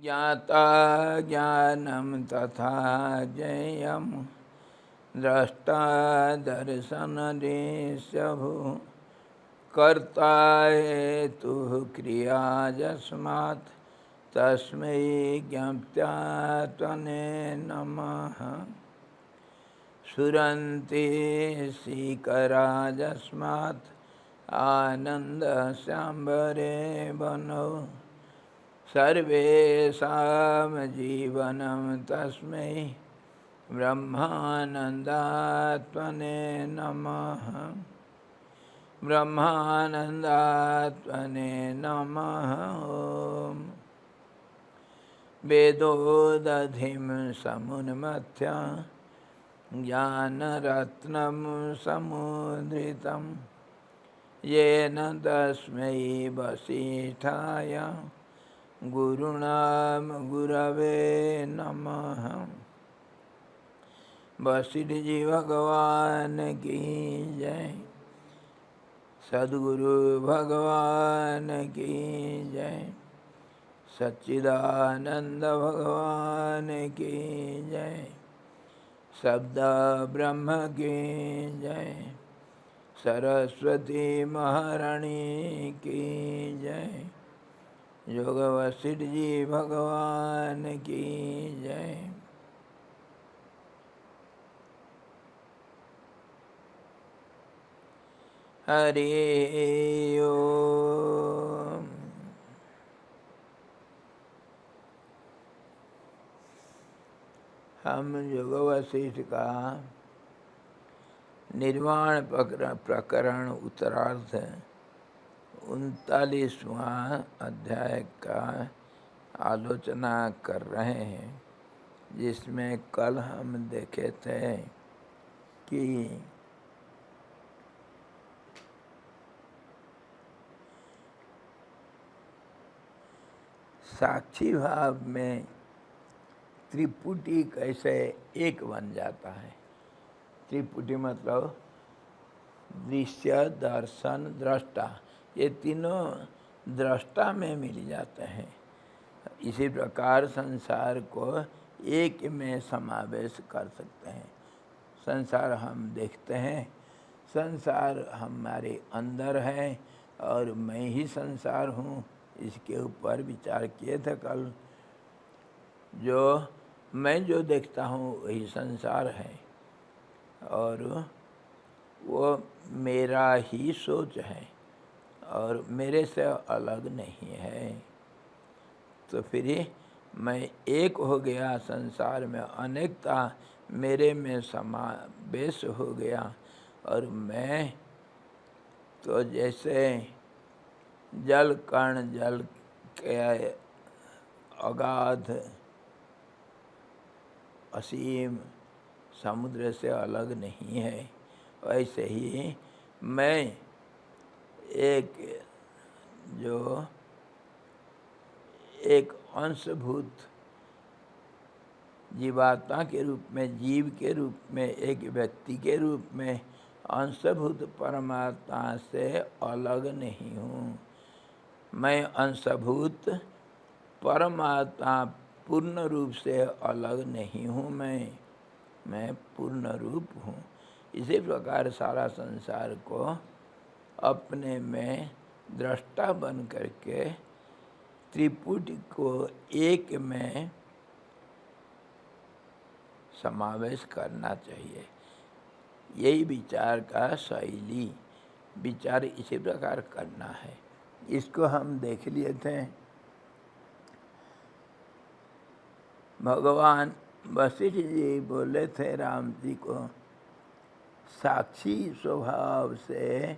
ज्ञाता ज्ञानं तथा ज्ञेयं द्रष्टा दर्शनरेशभु कर्ता हेतुः क्रिया यस्मात् तस्मै ज्ञप्त्यात्मने नमः। स्फुरन्ति सीकरा यस्मात् आनन्दस्यांबरे वनौ सर्वेषां जीवनं तस्मै ब्रह्मानन्दात्मने नमः। ब्रह्मानन्दात्मने नमः। ॐ वेदोदधिं समुन्मथ्य ज्ञानरत्नं समुद्रितं येन तस्मै वसिष्ठाय गुरुणां गुरवे नमः। वशिष्ठ जी भगवान की जय। सद्गुरु भगवान की जय। सच्चिदानंद भगवान की जय। शब्द ब्रह्म की जय। सरस्वती महारानी की जय। योग वशिष्ठ जी भगवान की जय। हरि ओम। हम योग वशिष्ठ का निर्वाण प्रकरण उत्तरार्ध 39वां अध्याय का आलोचना कर रहे हैं, जिसमें कल हम देखे थे कि साक्षी भाव में त्रिपुटी कैसे एक बन जाता है। त्रिपुटी मतलब दृश्य, दर्शन, दृष्टा, ये तीनों दृष्टा में मिल जाते हैं। इसी प्रकार संसार को एक में समावेश कर सकते हैं। संसार हम देखते हैं, संसार हमारे अंदर है और मैं ही संसार हूँ। इसके ऊपर विचार किए थे कल। जो मैं जो देखता हूँ वही संसार है और वो मेरा ही सोच है और मेरे से अलग नहीं है। तो फिर मैं एक हो गया, संसार में अनेकता मेरे में समावेश हो गया और मैं तो जैसे जल कण जल के अगाध असीम समुद्र से अलग नहीं है, वैसे ही मैं एक अंशभूत जीवात्मा के रूप में, जीव के रूप में, एक व्यक्ति के रूप में अंशभूत परमात्मा से अलग नहीं हूँ। मैं अंशभूत परमात्मा पूर्ण रूप से अलग नहीं हूँ। मैं पूर्ण रूप हूँ। इसी प्रकार सारा संसार को अपने में दृष्टा बन करके त्रिपुटी को एक में समावेश करना चाहिए। यही विचार का शैली, विचार इसी प्रकार करना है। इसको हम देख लिए थे। भगवान वशिष्ठ जी बोले थे राम जी को, साक्षी स्वभाव से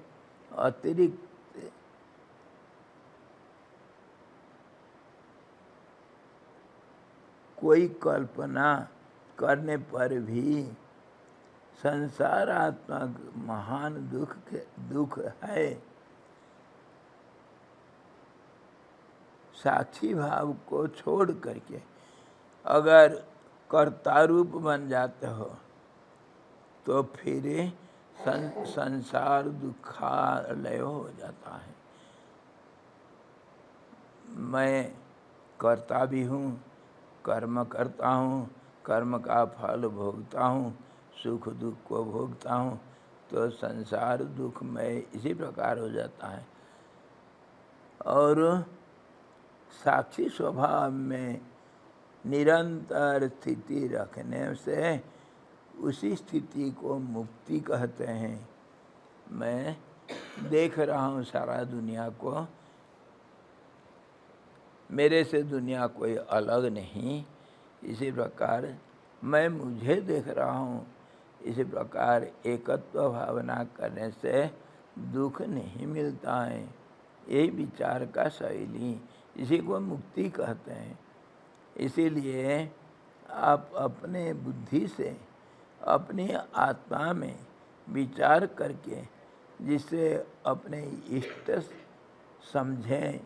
अतिरिक्त कोई कल्पना करने पर भी संसारात्मक महान दुख है। साक्षी भाव को छोड़ करके अगर कर्ता रूप बन जाते हो तो फिर संसार दुखालय हो जाता है। मैं करता भी हूँ, कर्म करता हूँ, कर्म का फल भोगता हूँ, सुख दुख को भोगता हूँ, तो संसार दुखमय इसी प्रकार हो जाता है। और साक्षी स्वभाव में निरंतर स्थिति रखने से उसी स्थिति को मुक्ति कहते हैं। मैं देख रहा हूँ सारा दुनिया को, मेरे से दुनिया कोई अलग नहीं, इसी प्रकार मैं मुझे देख रहा हूँ। इसी प्रकार एकत्व भावना करने से दुख नहीं मिलता है। यही विचार का शैली, इसी को मुक्ति कहते हैं। इसीलिए आप अपने बुद्धि से अपनी आत्मा में विचार करके जिसे अपने इष्ट समझें,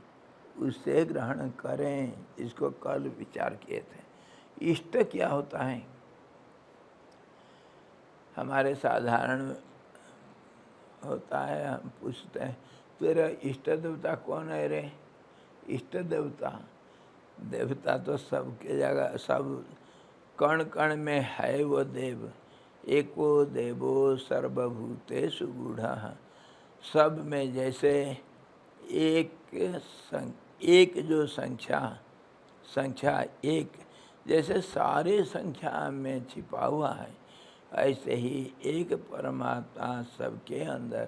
उसे ग्रहण करें। इसको कल विचार किए थे। इष्ट क्या होता है? हमारे साधारण होता है, हम पूछते हैं तेरा इष्ट देवता कौन है रे? इष्ट देवता, देवता तो सबके जगह, सब कण कण में है वो देव। एको देवो सर्वभूतेषु गूढ़ः। सब में जैसे एक जो संख्या एक, जैसे सारे संख्या में छिपा हुआ है, ऐसे ही एक परमात्मा सबके अंदर।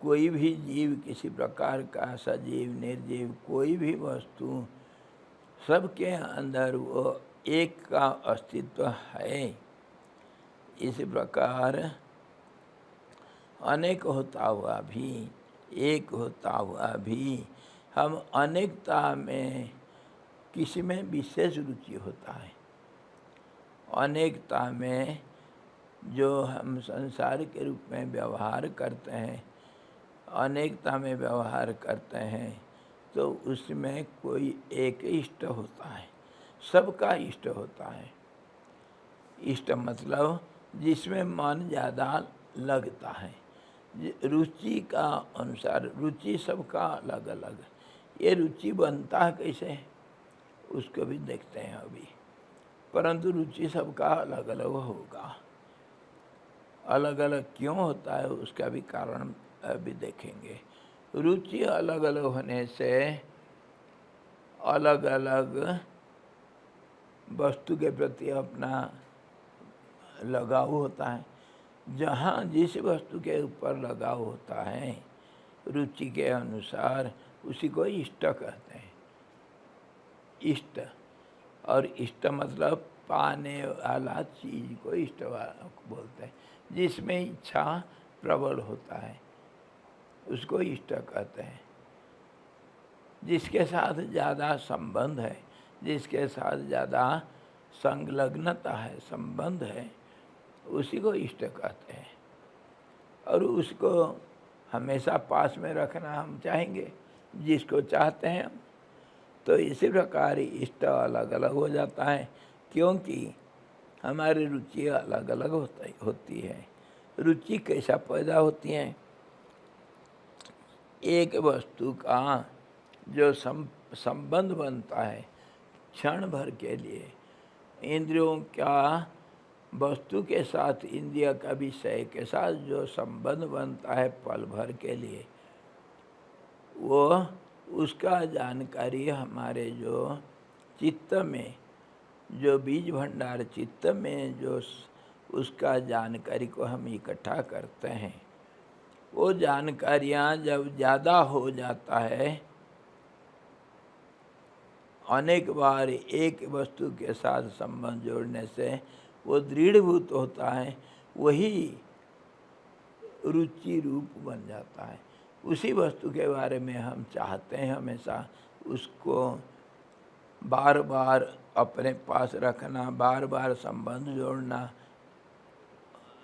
कोई भी जीव, किसी प्रकार का सजीव निर्जीव कोई भी वस्तु, सबके अंदर वो एक का अस्तित्व है। इस प्रकार अनेक होता हुआ भी, एक होता हुआ भी, हम अनेकता में किसी में विशेष रुचि होता है। अनेकता में जो हम संसार के रूप में व्यवहार करते हैं, अनेकता में व्यवहार करते हैं, तो उसमें कोई एक इष्ट होता है, सबका इष्ट होता है। इष्ट मतलब जिसमें मन ज़्यादा लगता है, रुचि का अनुसार। रुचि सबका अलग अलग, ये रुचि बनता है कैसे, उसको भी देखते हैं अभी। परंतु रुचि सबका अलग अलग होगा। अलग अलग क्यों होता है उसका भी कारण अभी देखेंगे। रुचि अलग अलग होने से अलग अलग वस्तु के प्रति अपना लगाव होता है। जहाँ जिस वस्तु के ऊपर लगाव होता है रुचि के अनुसार, उसी को इष्ट कहते हैं। इष्ट, और इष्ट मतलब पाने वाला चीज को इष्ट बोलते हैं। जिसमें इच्छा प्रबल होता है उसको इष्ट कहते हैं। जिसके साथ ज़्यादा संबंध है, जिसके साथ ज़्यादा संलग्नता है, संबंध है, उसी को इष्ट कहते हैं। और उसको हमेशा पास में रखना हम चाहेंगे, जिसको चाहते हैं हम। तो इसी प्रकार इष्ट अलग अलग हो जाता है, क्योंकि हमारी रुचि अलग अलग होती है। रुचि कैसा पैदा होती है? एक वस्तु का जो संबंध बनता है क्षण भर के लिए, इंद्रियों का वस्तु के साथ, इंद्रिय का विषय के साथ जो संबंध बनता है पल भर के लिए, वो उसका जानकारी हमारे जो चित्त में, जो बीज भंडार चित्त में जो उसका जानकारी को हम इकट्ठा करते हैं, वो जानकारियाँ जब ज़्यादा हो जाता है, अनेक बार एक वस्तु के साथ संबंध जोड़ने से वो दृढ़भूत होता है, वही रुचि रूप बन जाता है। उसी वस्तु के बारे में हम चाहते हैं हमेशा, उसको बार बार अपने पास रखना, बार बार संबंध जोड़ना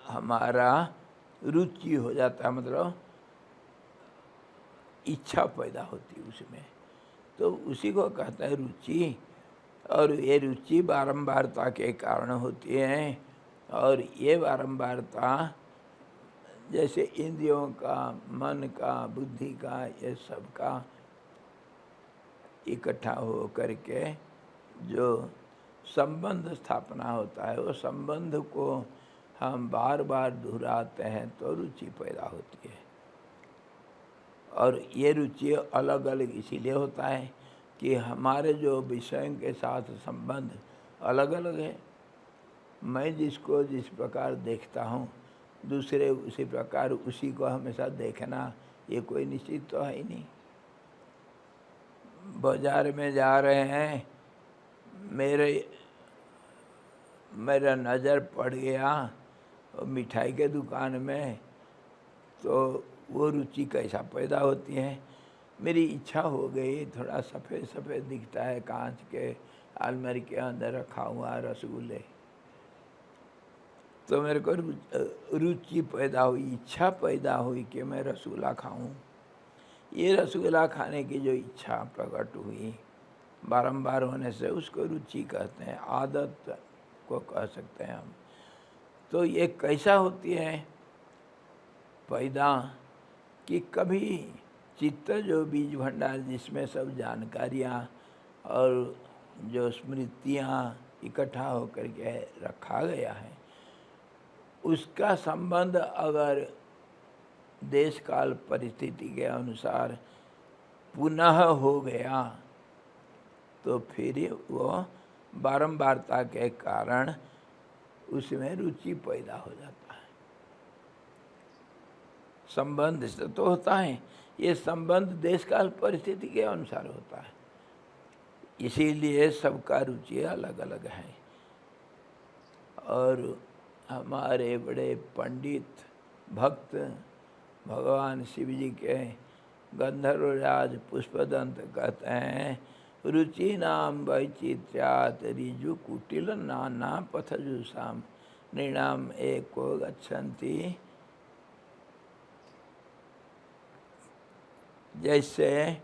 हमारा रुचि हो जाता है, मतलब इच्छा पैदा होती है उसमें। तो उसी को कहते हैं रुचि। और ये रुचि बारंबारता के कारण होती है। और ये बारंबारता जैसे इंद्रियों का, मन का, बुद्धि का, ये सब का इकट्ठा हो करके जो संबंध स्थापना होता है, वो संबंध को हम बार बार दोहराते हैं तो रुचि पैदा होती है। और ये रुचि अलग अलग इसीलिए होता है कि हमारे जो विषयों के साथ संबंध अलग अलग है। मैं जिसको जिस प्रकार देखता हूँ, दूसरे उसी प्रकार उसी को हमेशा देखना, ये कोई निश्चित तो है ही नहीं। बाजार में जा रहे हैं, मेरा नज़र पड़ गया मिठाई के दुकान में, तो वो रुचि कैसा पैदा होती है। मेरी इच्छा हो गई, थोड़ा सफ़ेद सफ़ेद दिखता है, कांच के अलमारी के अंदर रखा हुआ रसगुल्ले, तो मेरे को रुचि पैदा हुई, इच्छा पैदा हुई कि मैं रसगुल्ला खाऊं। ये रसगुल्ला खाने की जो इच्छा प्रकट हुई बारंबार होने से उसको रुचि कहते हैं, आदत को कह सकते हैं हम। तो ये कैसा होती है पैदा कि कभी चित्त जो बीज भंडार जिसमें सब जानकारियाँ और जो स्मृतियाँ इकट्ठा होकर के रखा गया है, उसका संबंध अगर देश काल परिस्थिति के अनुसार पुनः हो गया तो फिर वो बारंबारता के कारण उसमें रुचि पैदा हो जाता है। संबंध से तो होता है, ये संबंध देश काल परिस्थिति के अनुसार होता है, इसीलिए सबका रुचि अलग अलग है। और हमारे बड़े पंडित भक्त भगवान शिव जी के गंधर्वराज पुष्पदंत कहते हैं, रुचि नाम वैचित्र्यात् ऋजु कुटिल नाना पथजुषाम नृणाम एको गच्छन्ति। जैसे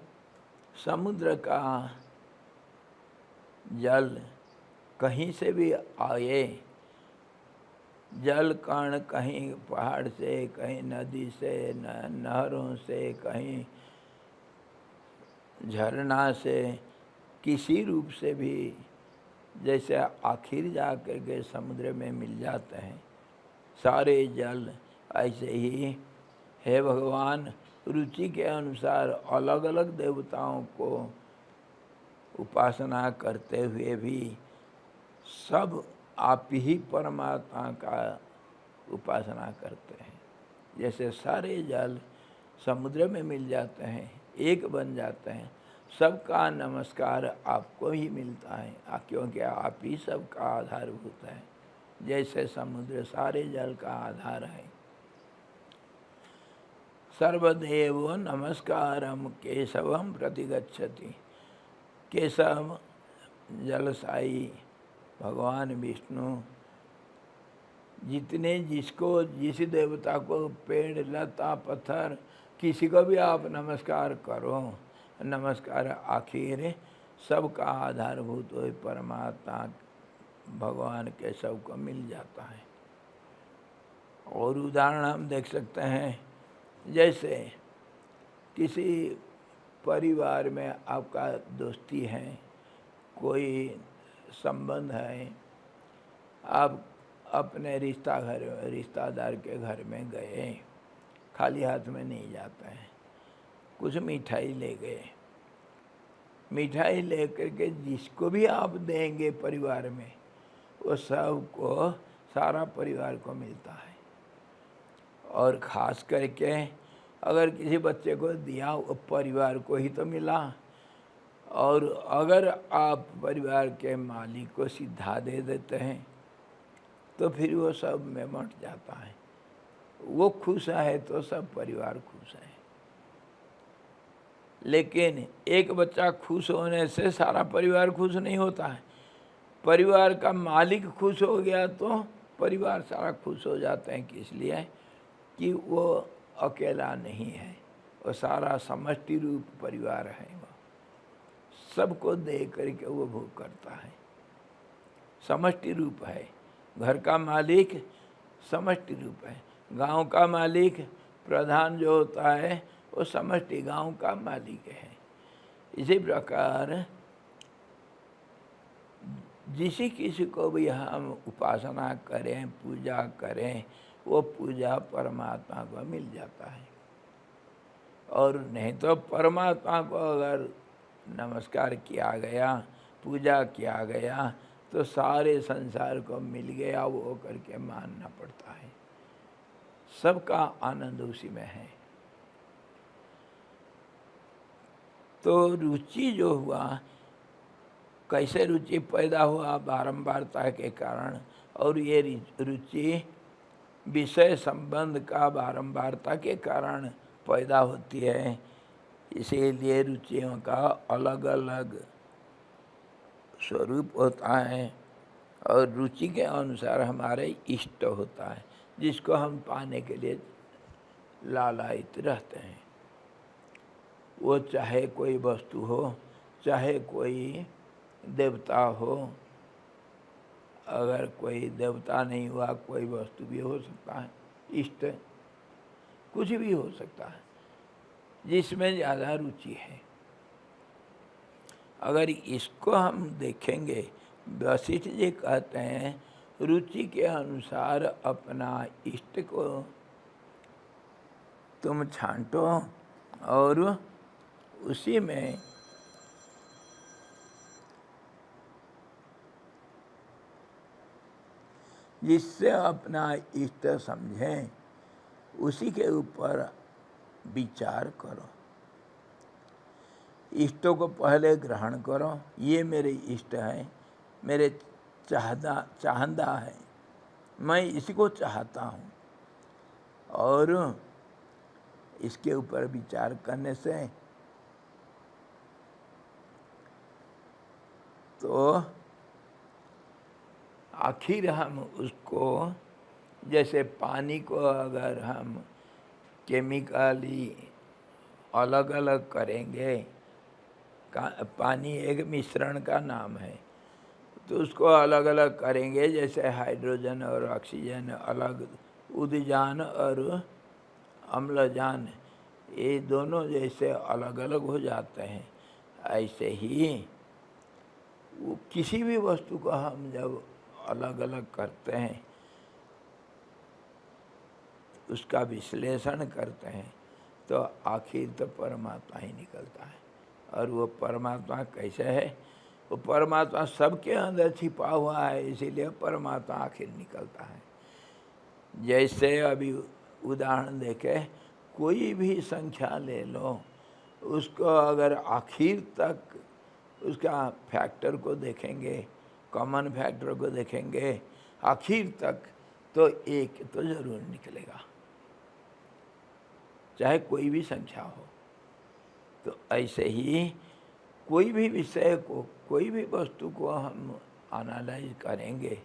समुद्र का जल कहीं से भी आए, जल कण कहीं पहाड़ से, कहीं नदी से, नहरों से, कहीं झरना से, किसी रूप से भी जैसे आखिर जा कर के समुद्र में मिल जाते हैं सारे जल, ऐसे ही हे भगवान रुचि के अनुसार अलग अलग देवताओं को उपासना करते हुए भी सब आप ही परमात्मा का उपासना करते हैं। जैसे सारे जल समुद्र में मिल जाते हैं, एक बन जाते हैं, सबका नमस्कार आपको ही मिलता है, क्योंकि आप ही सबका आधारभूत है। जैसे समुद्र सारे जल का आधार है। सर्वदेव नमस्कारम केशवम प्रतिगच्छति। केशव जलसाई भगवान विष्णु, जितने जिसको जिस देवता को पेड़ लता पत्थर किसी को भी आप नमस्कार करो, नमस्कार आखिर सबका आधारभूत हुए परमात्मा भगवान के सबको मिल जाता है। और उदाहरण हम देख सकते हैं, जैसे किसी परिवार में आपका दोस्ती है, कोई संबंध है, आप अपने रिश्तेदार के घर में गए, खाली हाथ में नहीं जाते हैं, कुछ मिठाई ले गए। मिठाई ले करके जिसको भी आप देंगे परिवार में, वो सबको, सारा परिवार को मिलता है। और ख़ास करके अगर किसी बच्चे को दिया, वो परिवार को ही तो मिला। और अगर आप परिवार के मालिक को सीधा दे देते हैं तो फिर वो सब में मट जाता है। वो खुश है तो सब परिवार खुश है। लेकिन एक बच्चा खुश होने से सारा परिवार खुश नहीं होता है। परिवार का मालिक खुश हो गया तो परिवार सारा खुश हो जाते हैं। किस लिए कि वो अकेला नहीं है, वो सारा समष्टि रूप परिवार है। वो सबको दे करके वो भोग करता है, समष्टि रूप है। घर का मालिक समष्टि रूप है, गांव का मालिक प्रधान जो होता है वो समष्टि गांव का मालिक है। इसी प्रकार जिसी किसी को भी हम उपासना करें, पूजा करें, वो पूजा परमात्मा को मिल जाता है। और नहीं तो परमात्मा को अगर नमस्कार किया गया, पूजा किया गया, तो सारे संसार को मिल गया वो करके मानना पड़ता है। सबका आनंद उसी में है। तो रुचि जो हुआ, कैसे रुचि पैदा हुआ? बारंबारता के कारण। और ये रुचि विषय संबंध का बारंबारता के कारण पैदा होती है। इसीलिए रुचियों का अलग अलग स्वरूप होता है और रुचि के अनुसार हमारे इष्ट होता है, जिसको हम पाने के लिए लालायित रहते हैं। वो चाहे कोई वस्तु हो, चाहे कोई देवता हो। अगर कोई देवता नहीं हुआ, कोई वस्तु भी हो सकता है, इष्ट कुछ भी हो सकता है, जिसमें ज़्यादा रुचि है। अगर इसको हम देखेंगे, वशिष्ठ जी कहते हैं रुचि के अनुसार अपना इष्ट को तुम छांटो और उसी में जिससे अपना इष्ट समझें, उसी के ऊपर विचार करो। इष्टों को पहले ग्रहण करो। ये मेरे इष्ट है, मेरे चाहता है, मैं इसी को चाहता हूँ। और इसके ऊपर विचार करने से तो आखिर हम उसको, जैसे पानी को अगर हम केमिकली अलग अलग करेंगे, पानी एक मिश्रण का नाम है, तो उसको अलग अलग करेंगे, जैसे हाइड्रोजन और ऑक्सीजन अलग, उदजान और अम्लजान, ये दोनों जैसे अलग अलग हो जाते हैं, ऐसे ही वो किसी भी वस्तु को हम जब अलग अलग करते हैं, उसका विश्लेषण करते हैं, तो आखिर तो परमात्मा ही निकलता है। और वो परमात्मा कैसे है? वो परमात्मा सबके अंदर छिपा हुआ है, इसीलिए परमात्मा आखिर निकलता है। जैसे अभी उदाहरण देके कोई भी संख्या ले लो, उसको अगर आखिर तक उसका फैक्टर को देखेंगे, कॉमन फैक्टर को देखेंगे आखिर तक, तो एक तो जरूर निकलेगा, चाहे कोई भी संख्या हो। तो ऐसे ही कोई भी विषय को, कोई भी वस्तु को हम एनालाइज करेंगे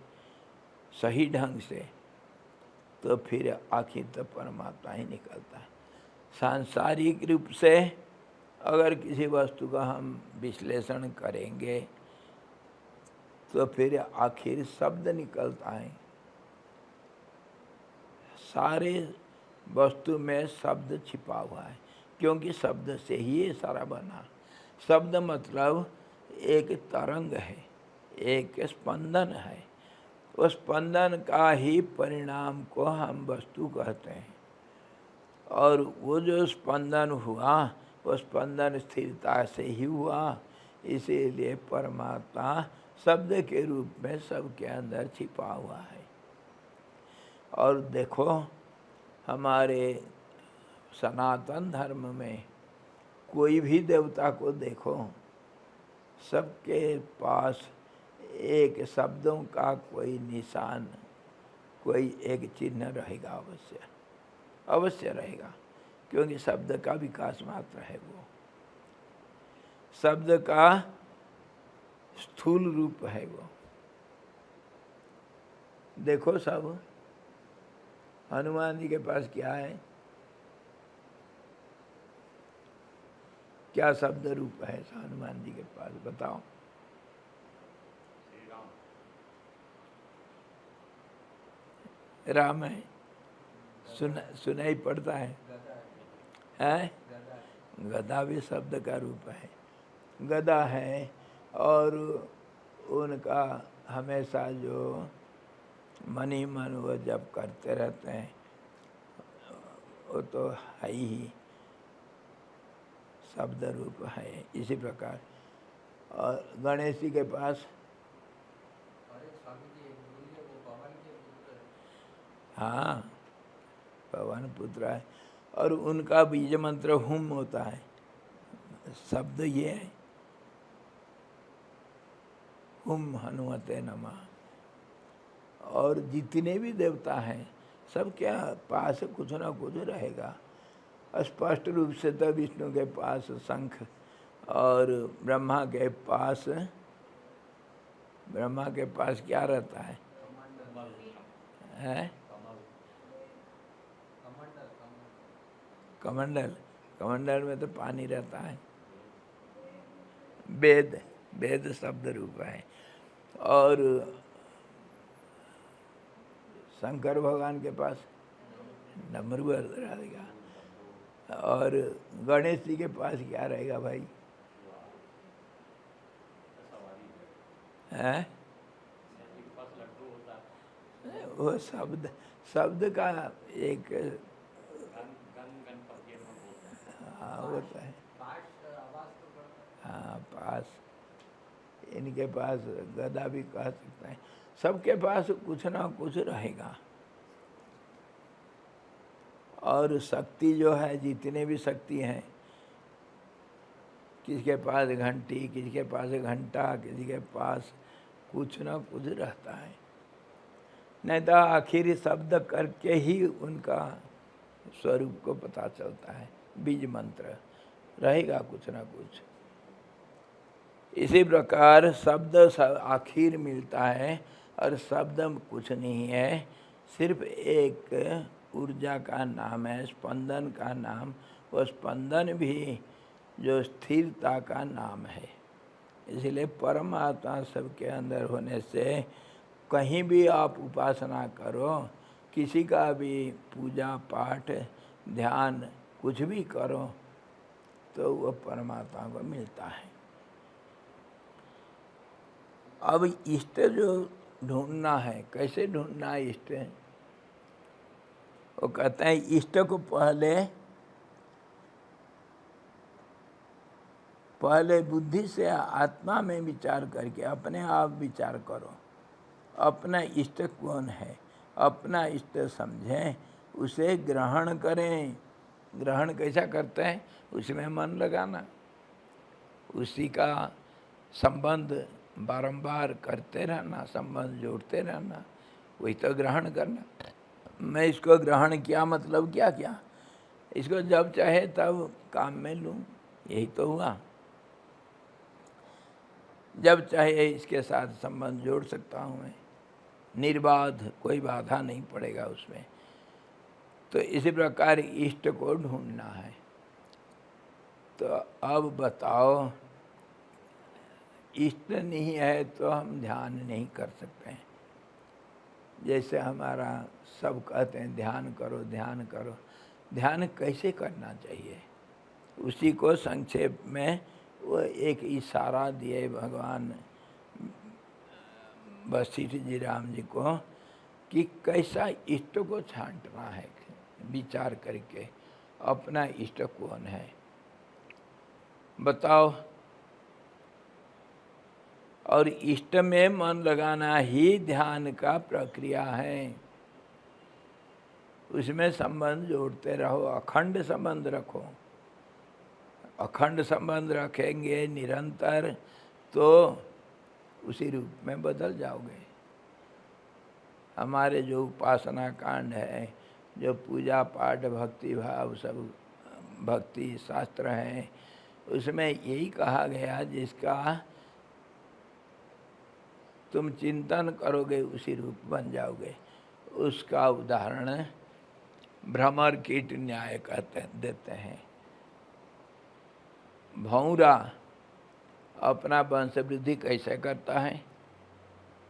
सही ढंग से, तो फिर आखिर तो परमात्मा ही निकलता है। सांसारिक रूप से अगर किसी वस्तु का हम विश्लेषण करेंगे, तो फिर आखिर शब्द निकलता है। सारे वस्तु में शब्द छिपा हुआ है, क्योंकि शब्द से ही ये सारा बना। शब्द मतलब एक तरंग है, एक स्पंदन है। उस स्पंदन का ही परिणाम को हम वस्तु कहते हैं। और वो जो स्पंदन हुआ, वो स्पंदन स्थिरता से ही हुआ, इसीलिए परमात्मा शब्द के रूप में सबके अंदर छिपा हुआ है। और देखो, हमारे सनातन धर्म में कोई भी देवता को देखो, सबके पास एक शब्दों का कोई निशान, कोई एक चिन्ह रहेगा, अवश्य अवश्य रहेगा, क्योंकि शब्द का विकास मात्र है। वो शब्द का स्थूल रूप है। वो देखो, सब हनुमान जी के पास क्या है, क्या शब्द रूप है हनुमान जी के पास, बताओ। राम है, सुनाई पड़ता है, गदा भी शब्द का रूप है। गदा है और उनका हमेशा जो मन ही मन वो जब करते रहते हैं वो तो है ही शब्द रूप है। इसी प्रकार और गणेश जी के पास हाँ पवन पुत्र है और उनका बीज मंत्र हुम होता है। शब्द ये है हुम हनुमते नमः। और जितने भी देवता हैं सब क्या पास कुछ ना कुछ रहेगा। स्पष्ट रूप से तो विष्णु के पास शंख और ब्रह्मा के पास क्या रहता है? कमंडल। कमंडल में तो पानी रहता है। वेद शब्द रूप है। और शंकर भगवान के पास डमरू रहेगा। और गणेश जी के पास क्या रहेगा भाई? है वो शब्द का एक हाँ होता है। हाँ पास। इनके पास गदा भी कह सकते हैं। सबके पास कुछ ना कुछ रहेगा। और शक्ति जो है जितने भी शक्ति हैं, किसी के पास घंटी, किसी के पास घंटा, किसी के पास कुछ ना कुछ रहता है। नहीं तो आखिरी शब्द करके ही उनका स्वरूप को पता चलता है। बीज मंत्र रहेगा कुछ ना कुछ। इसी प्रकार शब्द आखिर मिलता है और शब्द कुछ नहीं है, सिर्फ एक ऊर्जा का नाम है, स्पंदन का नाम। वो स्पंदन भी जो स्थिरता का नाम है। इसलिए परमात्मा सबके अंदर होने से कहीं भी आप उपासना करो, किसी का भी पूजा पाठ ध्यान कुछ भी करो तो वो परमात्मा को मिलता है। अब इष्ट जो ढूंढना है, कैसे ढूंढना है इष्ट? वो कहते हैं इष्ट को पहले बुद्धि से आत्मा में विचार करके अपने आप विचार करो, अपना इष्ट कौन है, अपना इष्ट समझें, उसे ग्रहण करें। ग्रहण कैसा करते हैं? उसमें मन लगाना, उसी का संबंध बारंबार करते रहना, संबंध जोड़ते रहना, वही तो ग्रहण करना। मैं इसको ग्रहण किया मतलब क्या इसको जब चाहे तब काम में लूँ, यही तो हुआ। जब चाहे इसके साथ संबंध जोड़ सकता हूँ मैं, निर्बाध, कोई बाधा नहीं पड़ेगा उसमें। तो इसी प्रकार इष्ट को ढूंढना है। तो अब बताओ, इष्ट नहीं है तो हम ध्यान नहीं कर सकते हैं। जैसे हमारा सब कहते हैं ध्यान करो ध्यान करो, ध्यान कैसे करना चाहिए उसी को संक्षेप में वो एक इशारा दिए भगवान वशिष्ठ जी राम जी को कि कैसा इष्ट को छांटना है, विचार करके अपना इष्ट कौन है बताओ। और इष्ट में मन लगाना ही ध्यान का प्रक्रिया है। उसमें संबंध जोड़ते रहो, अखंड संबंध रखो। अखंड संबंध रखेंगे निरंतर तो उसी रूप में बदल जाओगे। हमारे जो उपासना कांड है, जो पूजा पाठ भक्ति भाव सब भक्ति शास्त्र हैं, उसमें यही कहा गया जिसका तुम चिंतन करोगे उसी रूप बन जाओगे। उसका उदाहरण भ्रमर कीट न्याय देते हैं। भौरा अपना वंश वृद्धि कैसे करता है?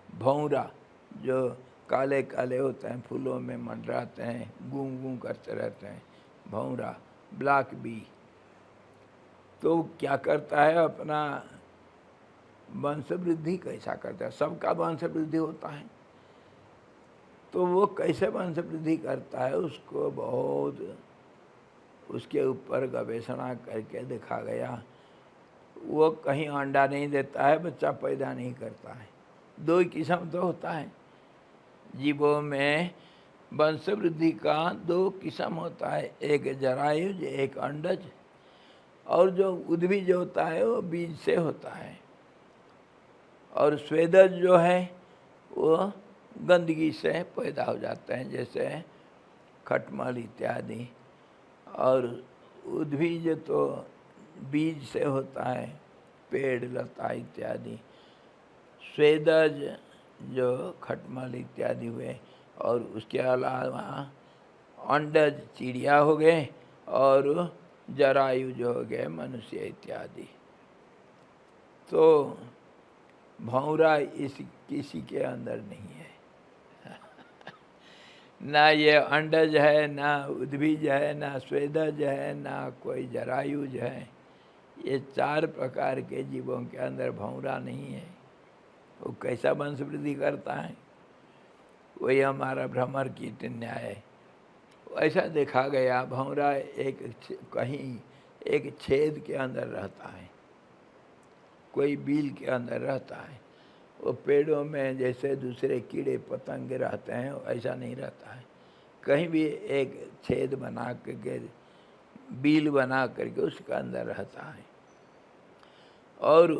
भौरा जो काले काले होते हैं, फूलों में मंडराते हैं, गूं गूं करते रहते हैं, भौरा ब्लैक बी। तो क्या करता है? अपना वंश वृद्धि कैसा करता है? सबका वंश वृद्धि होता है, तो वो कैसे वंश वृद्धि करता है उसको बहुत उसके ऊपर गवेषणा करके देखा गया। वो कहीं अंडा नहीं देता है, बच्चा पैदा नहीं करता है। दो ही किस्म तो होता है जीवों में, वंश वृद्धि का दो किस्म होता है, एक जरायुज एक अंडज। और जो उद्भिज होता है वो बीज से होता है, और स्वेदज जो है वो गंदगी से पैदा हो जाते हैं, जैसे खटमल इत्यादि। और उद्भिज तो बीज से होता है, पेड़ लता इत्यादि। स्वेदज जो खटमल इत्यादि हुए, और उसके अलावा अंडज चिड़िया हो गए, और जरायुज हो गए मनुष्य इत्यादि। तो भौरा इस किसी के अंदर नहीं है ना ये अंडज है, ना उद्भिज है, ना स्वेदज है, ना कोई जरायुज है। ये चार प्रकार के जीवों के अंदर भौरा नहीं है। वो कैसा वंश वृद्धि करता है? वही हमारा भ्रमर कीट न्याय है। ऐसा देखा गया, भौरा कहीं एक छेद के अंदर रहता है, कोई बील के अंदर रहता है। वो पेड़ों में जैसे दूसरे कीड़े पतंगे रहते हैं ऐसा नहीं रहता है, कहीं भी एक छेद बना करके, बील बना करके उसके अंदर रहता है। और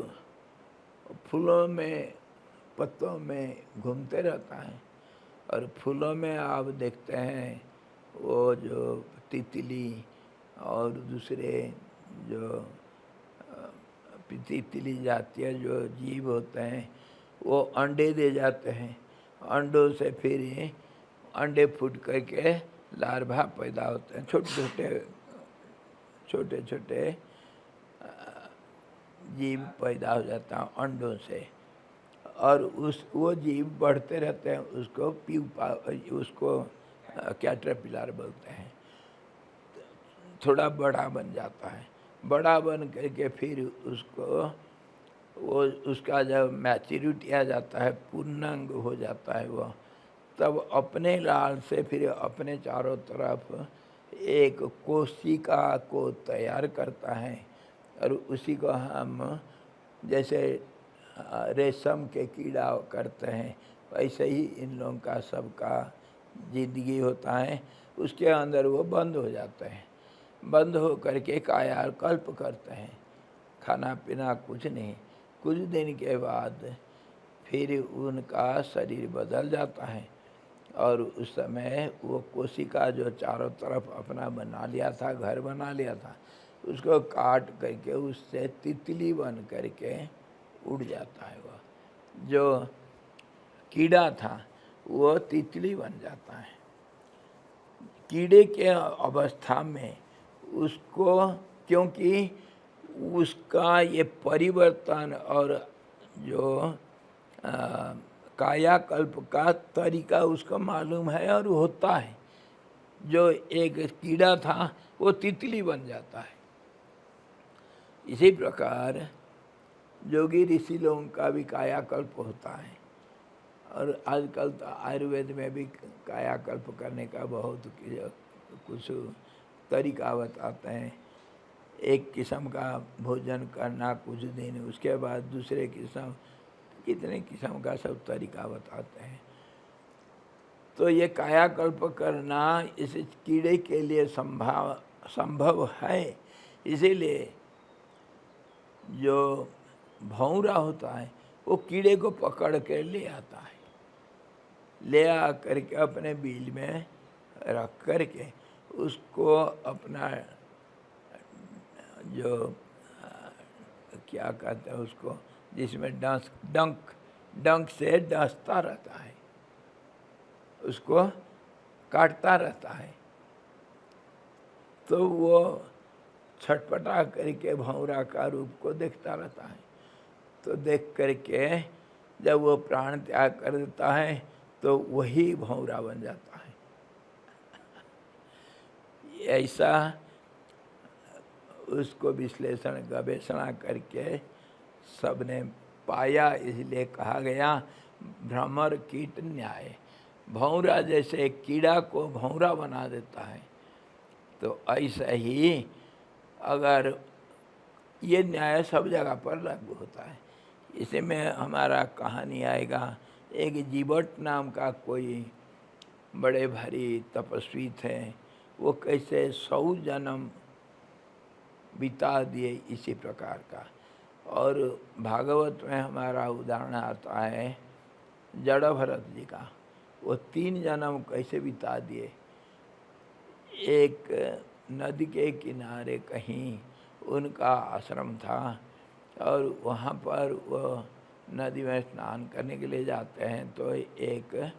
फूलों में पत्तों में घूमते रहता है। और फूलों में आप देखते हैं वो जो तितली और दूसरे जो तितली जातीय जो जीव होते हैं वो अंडे दे जाते हैं। अंडों से फिर अंडे फूट करके लार्वा पैदा होते हैं, छोटे छोटे जीव पैदा हो जाता है अंडों से। और वो जीव बढ़ते रहते हैं, उसको कैटरपिलर बोलते हैं। थोड़ा बड़ा बन जाता है, बड़ा बन करके फिर उसका जब मैच्योरिटी आ जाता है, पूर्णांग हो जाता है वो, तब अपने लाल से फिर अपने चारों तरफ एक कोशिका को तैयार करता है। और उसी को हम जैसे रेशम के कीड़ा करते हैं, वैसे ही इन लोगों का सबका जिंदगी होता है। उसके अंदर वो बंद हो जाते हैं, बंद हो करके कायाकल्प करते हैं, खाना पीना कुछ नहीं। कुछ दिन के बाद फिर उनका शरीर बदल जाता है, और उस समय वो कोशिका जो चारों तरफ अपना बना लिया था, घर बना लिया था, उसको काट करके उससे तितली बन करके उड़ जाता है। वह जो कीड़ा था वो तितली बन जाता है। कीड़े के अवस्था में उसको, क्योंकि उसका ये परिवर्तन और जो कायाकल्प का तरीका उसको मालूम है और होता है। जो एक कीड़ा था वो तितली बन जाता है। इसी प्रकार जोगी ऋषि लोगों का भी कायाकल्प होता है। और आजकल तो आयुर्वेद में भी कायाकल्प करने का बहुत कुछ तरीका बताते हैं। एक किस्म का भोजन करना कुछ दिन, उसके बाद दूसरे किस्म, कितने किस्म का सब तरीका बताते हैं। तो ये कायाकल्प करना इस कीड़े के लिए संभव है। इसीलिए जो भौरा होता है वो कीड़े को पकड़ के ले आता है, ले आ करके अपने बिल में रख करके उसको अपना जो क्या कहते हैं उसको, जिसमें डंक से डसता रहता है, उसको काटता रहता है। तो वो छटपटा करके भौरा का रूप को देखता रहता है। तो देख करके जब वो प्राण त्याग कर देता है तो वही भौरा बन जाता है। ऐसा उसको विश्लेषण गवेषणा करके सबने पाया इसलिए कहा गया भ्रमर कीट न्याय। भौरा जैसे कीड़ा को भौरा बना देता है, तो ऐसा ही अगर ये न्याय सब जगह पर लागू होता है। इसी में हमारा कहानी आएगा, एक जीवट नाम का कोई बड़े भारी तपस्वी थे, वो कैसे 100 जन्म बिता दिए इसी प्रकार का। और भागवत में हमारा उदाहरण आता है जड़ भरत जी का, वो 3 जन्म कैसे बिता दिए। एक नदी के किनारे कहीं उनका आश्रम था, और वहाँ पर वो नदी में स्नान करने के लिए जाते हैं, तो एक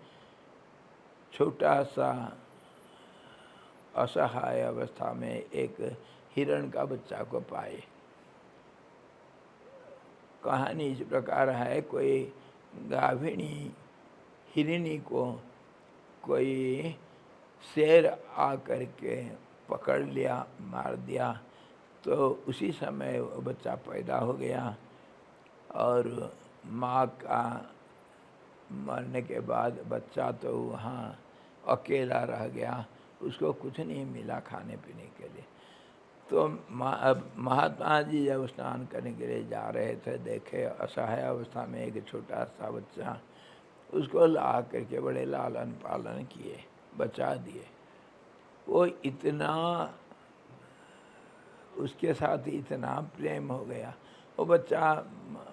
छोटा सा असहाय अवस्था में एक हिरण का बच्चा को पाए। कहानी इस प्रकार है, कोई गाभिणी हिरणी को कोई शेर आ कर के पकड़ लिया, मार दिया, तो उसी समय वो बच्चा पैदा हो गया। और माँ का मरने के बाद बच्चा तो वहाँ अकेला रह गया, उसको कुछ नहीं मिला खाने पीने के लिए। तो महात्मा जी जब स्नान करने के लिए जा रहे थे, देखे असहाय अवस्था में एक छोटा सा बच्चा, उसको ला करके बड़े लालन पालन किए, बचा दिए। वो इतना उसके साथ इतना प्रेम हो गया, वो बच्चा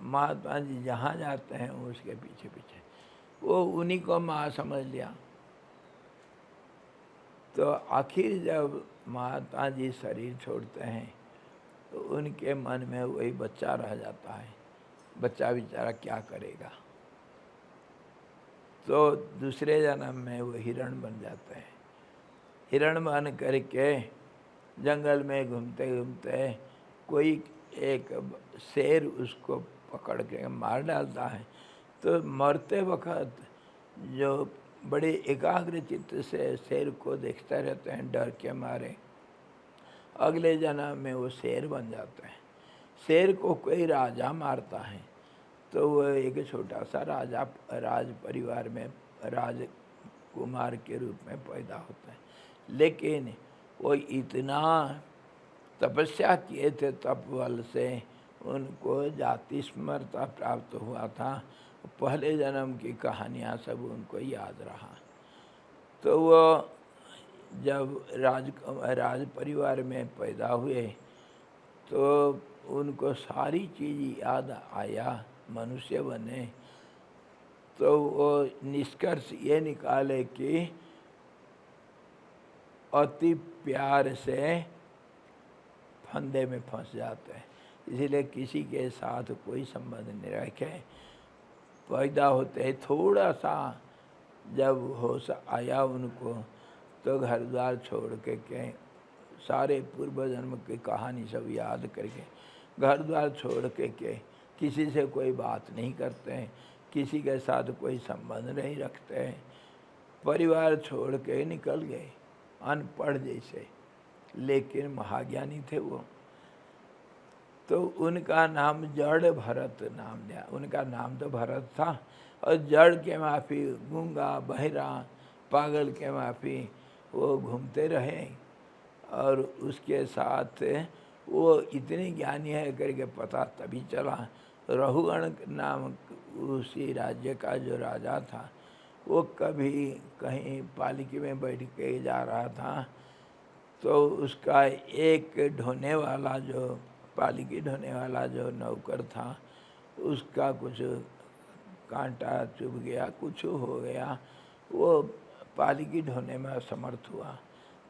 महात्मा जी जहाँ जाते हैं उसके पीछे पीछे, वो उन्हीं को माँ समझ लिया। तो आखिर जब महात्मा जी शरीर छोड़ते हैं, तो उनके मन में वही बच्चा रह जाता है। बच्चा बेचारा क्या करेगा, तो दूसरे जन्म में वो हिरण बन जाते हैं। हिरण बन करके जंगल में घूमते घूमते कोई एक शेर उसको पकड़ के मार डालता है। तो मरते वक्त जो बड़े एकाग्र चित्त से शेर को देखते रहते हैं डर के मारे, अगले जन्म में वो शेर बन जाते हैं। शेर को कोई राजा मारता है, तो वो एक छोटा सा राज परिवार में राजकुमार के रूप में पैदा होता है। लेकिन वो इतना तपस्या किए थे, तप बल से उनको जाति स्मरता प्राप्त हुआ था। पहले जन्म की कहानियाँ सब उनको याद रहा। तो वो जब राज परिवार में पैदा हुए, तो उनको सारी चीज़ याद आया, मनुष्य बने। तो वो निष्कर्ष ये निकाले कि अति प्यार से फंदे में फंस जाते हैं, इसीलिए किसी के साथ कोई संबंध नहीं रखे। पैदा होते ही थोड़ा सा जब होश आया उनको, तो घर द्वार छोड़ के सारे पूर्व जन्म की कहानी सब याद करके घर द्वार छोड़ के किसी से कोई बात नहीं करते हैं, किसी के साथ कोई संबंध नहीं रखते हैं, परिवार छोड़ के निकल गए अनपढ़ जैसे, लेकिन महाज्ञानी थे वो। तो उनका नाम जड़ भरत नाम दिया। उनका नाम तो भरत था, और जड़ के माफी गूंगा बहरा पागल के माफी वो घूमते रहे। और उसके साथ वो इतने ज्ञानी है करके पता तभी चला। रहुगण नाम उसी राज्य का जो राजा था, वो कभी कहीं पालकी में बैठ के जा रहा था, तो उसका एक ढोने वाला जो पालकी ढोने वाला जो नौकर था, उसका कुछ कांटा चुभ गया, कुछ हो गया, वो पालकी ढोने में असमर्थ हुआ।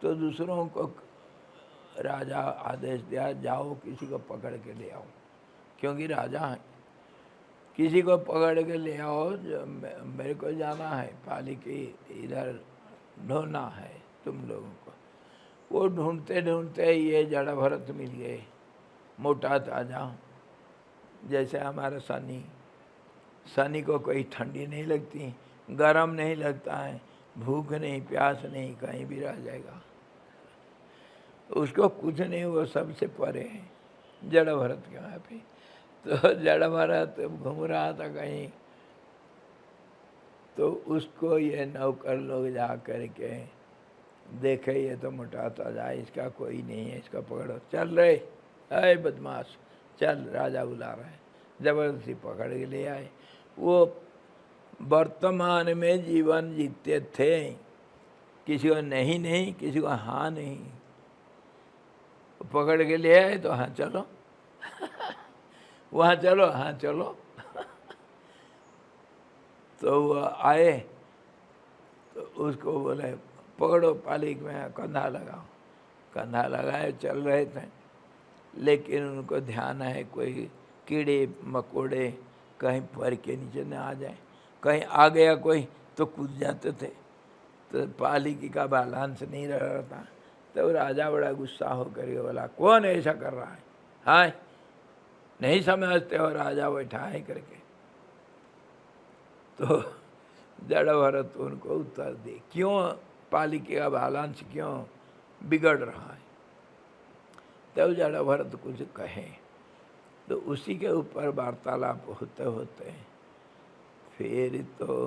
तो दूसरों को राजा आदेश दिया, जाओ किसी को पकड़ के ले आओ, क्योंकि राजा है, किसी को पकड़ के ले आओ, जो मेरे को जाना है, पालकी इधर ढोना है तुम लोगों को। वो ढूंढते ढूंढते ये जड़ भरत मिल गए, मोटा ताजा, जैसे हमारा सनी को कोई ठंडी नहीं लगती, गरम नहीं लगता है, भूख नहीं प्यास नहीं, कहीं भी रह जाएगा, उसको कुछ नहीं, वो सबसे परे है जड़ भरत के वहाँ पे। तो जड़ भरत घूम रहा था कहीं, तो उसको ये नौकर लोग जा कर के देखे, ये तो मोटाता जाए, इसका कोई नहीं है, इसका पकड़ो, चल रहे, अरे बदमाश चल, राजा बुला रहा है, जबरदस्ती पकड़ के ले आए। वो वर्तमान में जीवन जीते थे, किसी को नहीं नहीं, किसी को हाँ नहीं, पकड़ के ले आए तो हाँ चलो वहाँ चलो, हाँ चलो तो वो आए तो उसको बोले पकड़ो पालिक में, कंधा लगाओ, कंधा लगाए, चल रहे थे, लेकिन उनको ध्यान है कोई कीड़े मकोड़े कहीं पैर के नीचे न आ जाए, कहीं आ गया कोई तो कूद जाते थे, तो पालिकी का बैलेंस नहीं रह था। तो राजा बड़ा गुस्सा होकर के बोला, कौन ऐसा कर रहा है, हाँ नहीं समझते हो, राजा बैठा है करके। तो जड़ भरत उनको उत्तर दे, क्यों पालिकी का बैलेंस क्यों बिगड़ रहा है। तब जड़ भरत कुछ कहे, तो उसी के ऊपर वार्तालाप होते होते फिर तो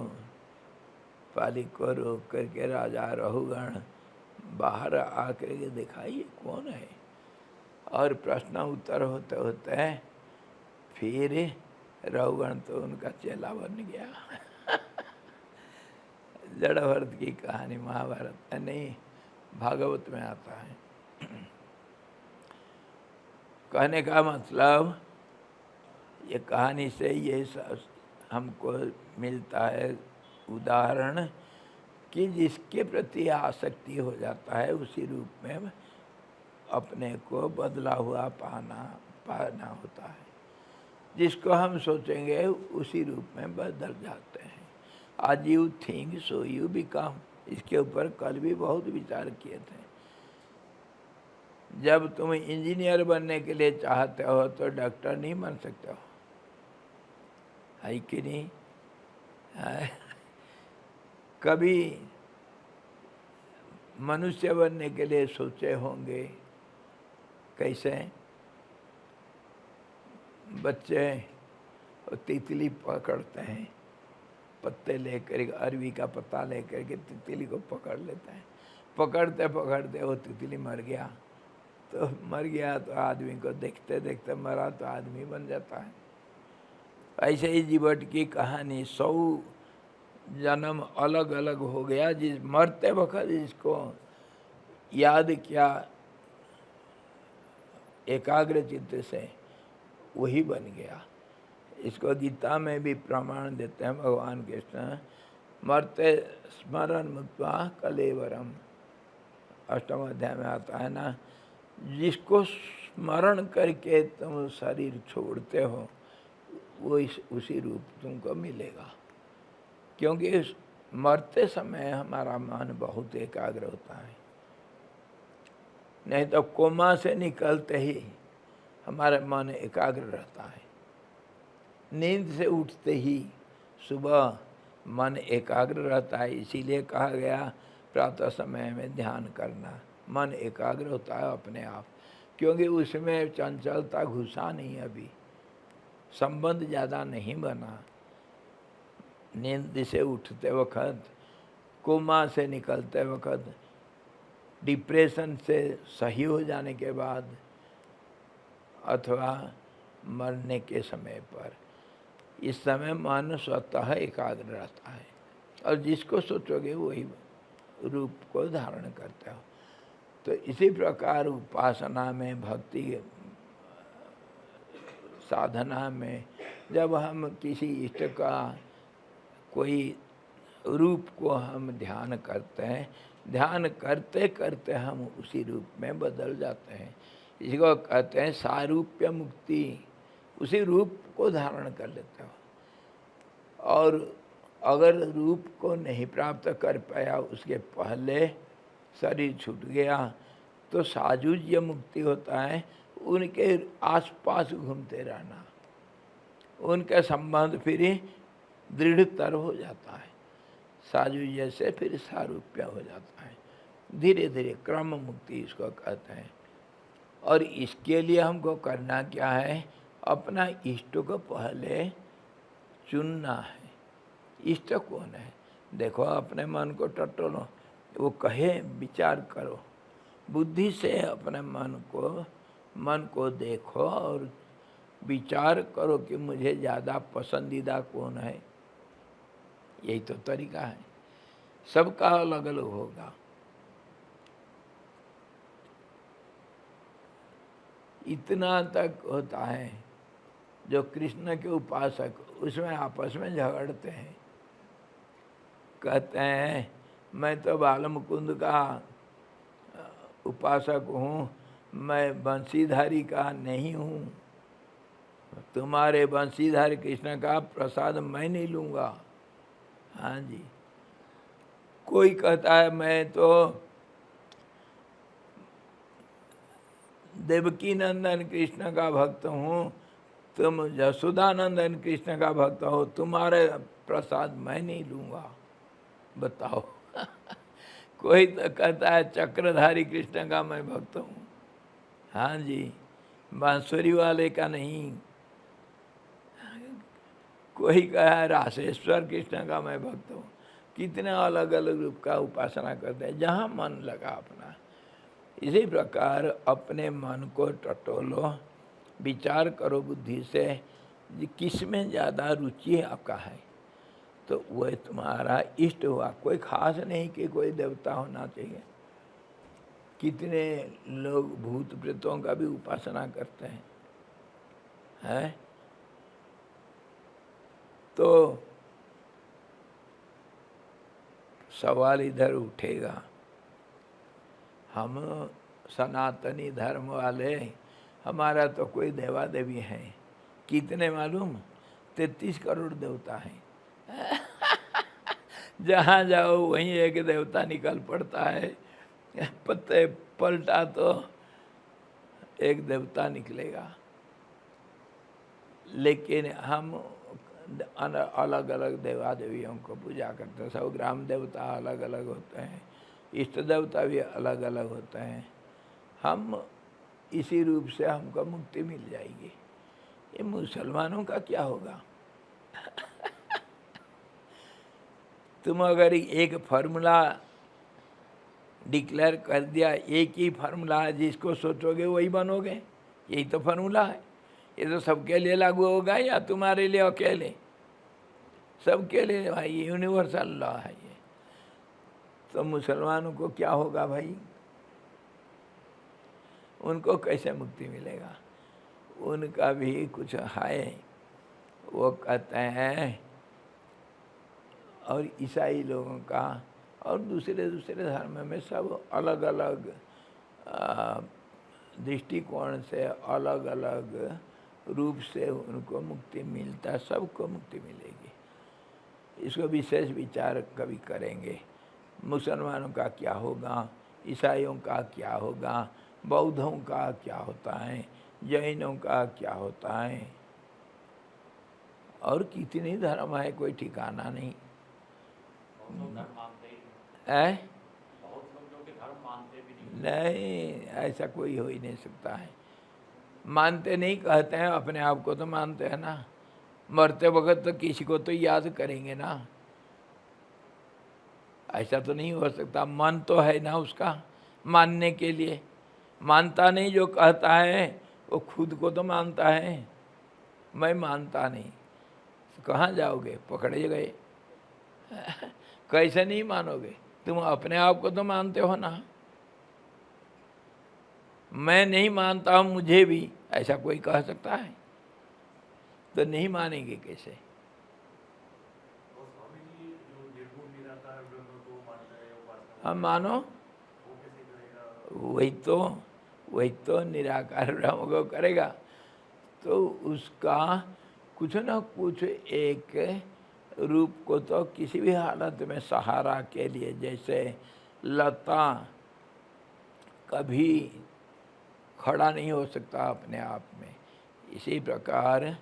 पालिक को रोक करके राजा रहुगण बाहर आकर के दिखाइए कौन है, और प्रश्न उत्तर होते होते फिर रहुगण तो उनका चेला बन गया जड़ भरत की कहानी महाभारत नहीं भागवत में आता है। कहने का मतलब ये कहानी से ये हमको मिलता है उदाहरण कि जिसके प्रति आसक्ति हो जाता है उसी रूप में अपने को बदला हुआ पाना होता है। जिसको हम सोचेंगे उसी रूप में बदल जाते हैं। आज you think so you become, इसके ऊपर कल भी बहुत विचार किए थे। जब तुम इंजीनियर बनने के लिए चाहते हो तो डॉक्टर नहीं बन सकते हो, है कि नहीं? कभी मनुष्य बनने के लिए सोचे होंगे, कैसे बच्चे तितली पकड़ते हैं, पत्ते लेकर, अरवी का पत्ता लेकर के तितली को पकड़ लेते हैं, पकड़ते पकड़ते वो तितली मर गया, तो मर गया तो आदमी को देखते देखते मरा तो आदमी बन जाता है। ऐसे ही जीवट की कहानी 100 जन्म अलग अलग हो गया, जिस मरते वक्त जिसको याद किया एकाग्र चित्त से वही बन गया। इसको गीता में भी प्रमाण देते हैं भगवान कृष्ण, मरते स्मरण मुक्त्वा कलेवरम, 8वें अध्याय में आता है ना, जिसको स्मरण करके तुम शरीर छोड़ते हो वो उसी रूप तुमको मिलेगा। क्योंकि मरते समय हमारा मन बहुत एकाग्र होता है, नहीं तो कोमा से निकलते ही हमारा मन एकाग्र रहता है। नींद से उठते ही सुबह मन एकाग्र रहता है, इसीलिए कहा गया प्रातः समय में ध्यान करना, मन एकाग्र होता है अपने आप, क्योंकि उसमें चंचलता घुसा नहीं, अभी संबंध ज़्यादा नहीं बना। नींद से उठते वक्त, कोमा से निकलते वक्त, डिप्रेशन से सही हो जाने के बाद, अथवा मरने के समय पर, इस समय मन स्वतः एकाग्र रहता है और जिसको सोचोगे वही रूप को धारण करते हो। तो इसी प्रकार उपासना में, भक्ति साधना में, जब हम किसी इष्ट का कोई रूप को हम ध्यान करते हैं, ध्यान करते करते हम उसी रूप में बदल जाते हैं। इसको कहते हैं सारूप्य मुक्ति, उसी रूप को धारण कर लेते हो। और अगर रूप को नहीं प्राप्त कर पाया, उसके पहले शरीर छूट गया, तो साजुज्य मुक्ति होता है, उनके आसपास घूमते रहना, उनके संबंध फिर दृढ़तर हो जाता है। साजुज्य से फिर सारूप्य हो जाता है, धीरे धीरे क्रम मुक्ति इसको कहते हैं। और इसके लिए हमको करना क्या है, अपना इष्ट को पहले चुनना है। इष्ट कौन है? देखो अपने मन को टटोलो, वो कहे विचार करो, बुद्धि से अपने मन को देखो और विचार करो कि मुझे ज़्यादा पसंदीदा कौन है। यही तो तरीका है, सबका अलग अलग होगा। इतना तक होता है, जो कृष्ण के उपासक उसमें आपस में झगड़ते हैं, कहते हैं मैं तो बाल मुकुंद का उपासक हूँ, मैं बंशीधारी का नहीं हूँ, तुम्हारे बंशीधारी कृष्ण का प्रसाद मैं नहीं लूँगा। हाँ जी। कोई कहता है मैं तो देवकी नंदन कृष्ण का भक्त हूँ, तुम यशोदानंदन कृष्ण का भक्त हो, तुम्हारे प्रसाद मैं नहीं लूँगा। बताओ। कोई तो कहता है चक्रधारी कृष्ण का मैं भक्त हूँ। हाँ जी, बांसुरी वाले का नहीं। कोई कहा है रासेश्वर कृष्ण का मैं भक्त हूँ। कितने अलग अलग रूप का उपासना करते हैं, जहाँ मन लगा अपना। इसी प्रकार अपने मन को टटोलो, विचार करो बुद्धि से किस में ज़्यादा रुचि आपका है, तो वह तुम्हारा इष्ट हुआ। कोई खास नहीं कि कोई देवता होना चाहिए। कितने लोग भूत प्रेतों का भी उपासना करते हैं। तो सवाल इधर उठेगा, हम सनातनी धर्म वाले, हमारा तो कोई देवा देवी है, कितने मालूम? 33 करोड़ देवता हैं। जहाँ जाओ वहीं एक देवता निकल पड़ता है, पत्ते पलटा तो एक देवता निकलेगा। लेकिन हम अलग अलग देवा देवियों को पूजा करते हैं। सब ग्राम देवता अलग अलग होते हैं, इष्ट देवता भी अलग अलग होते हैं। हम इसी रूप से हमको मुक्ति मिल जाएगी। ये मुसलमानों का क्या होगा? तुम अगर एक फार्मूला डिक्लेयर कर दिया, एक ही फार्मूला है, जिसको सोचोगे वही बनोगे, यही तो फार्मूला है। ये तो सबके लिए लागू होगा या तुम्हारे लिए अकेले? सबके लिए भाई, यूनिवर्सल लॉ है ये। तो मुसलमानों को क्या होगा भाई? उनको कैसे मुक्ति मिलेगा? उनका भी कुछ है, वो कहते हैं। और ईसाई लोगों का और दूसरे धर्म में सब अलग अलग दृष्टिकोण से, अलग अलग रूप से उनको मुक्ति मिलता, सबको मुक्ति मिलेगी। इसको विशेष विचार कभी करेंगे। मुसलमानों का क्या होगा, ईसाइयों का क्या होगा, बौद्धों का क्या होता है, जैनों का क्या होता है, और कितने धर्म है, कोई ठिकाना नहीं है। नहीं, ऐसा कोई हो ही नहीं सकता है। मानते नहीं कहते हैं, अपने आप को तो मानते हैं ना। मरते वक्त तो किसी को तो याद करेंगे ना। ऐसा तो नहीं हो सकता। मन तो है ना उसका मानने के लिए। मानता नहीं, जो कहता है वो खुद को तो मानता है। मैं मानता नहीं, तो कहाँ जाओगे? पकड़े गए। कैसे नहीं मानोगे? तुम अपने आप को तो मानते हो ना। मैं नहीं मानता हूँ मुझे भी, ऐसा कोई कह सकता है? तो नहीं मानेंगे कैसे? हम मानो, वही तो निराकार ब्रह्म को करेगा। तो उसका कुछ न कुछ एक रूप को तो किसी भी हालत में सहारा के लिए, जैसे लता कभी खड़ा नहीं हो सकता अपने आप में, इसी प्रकार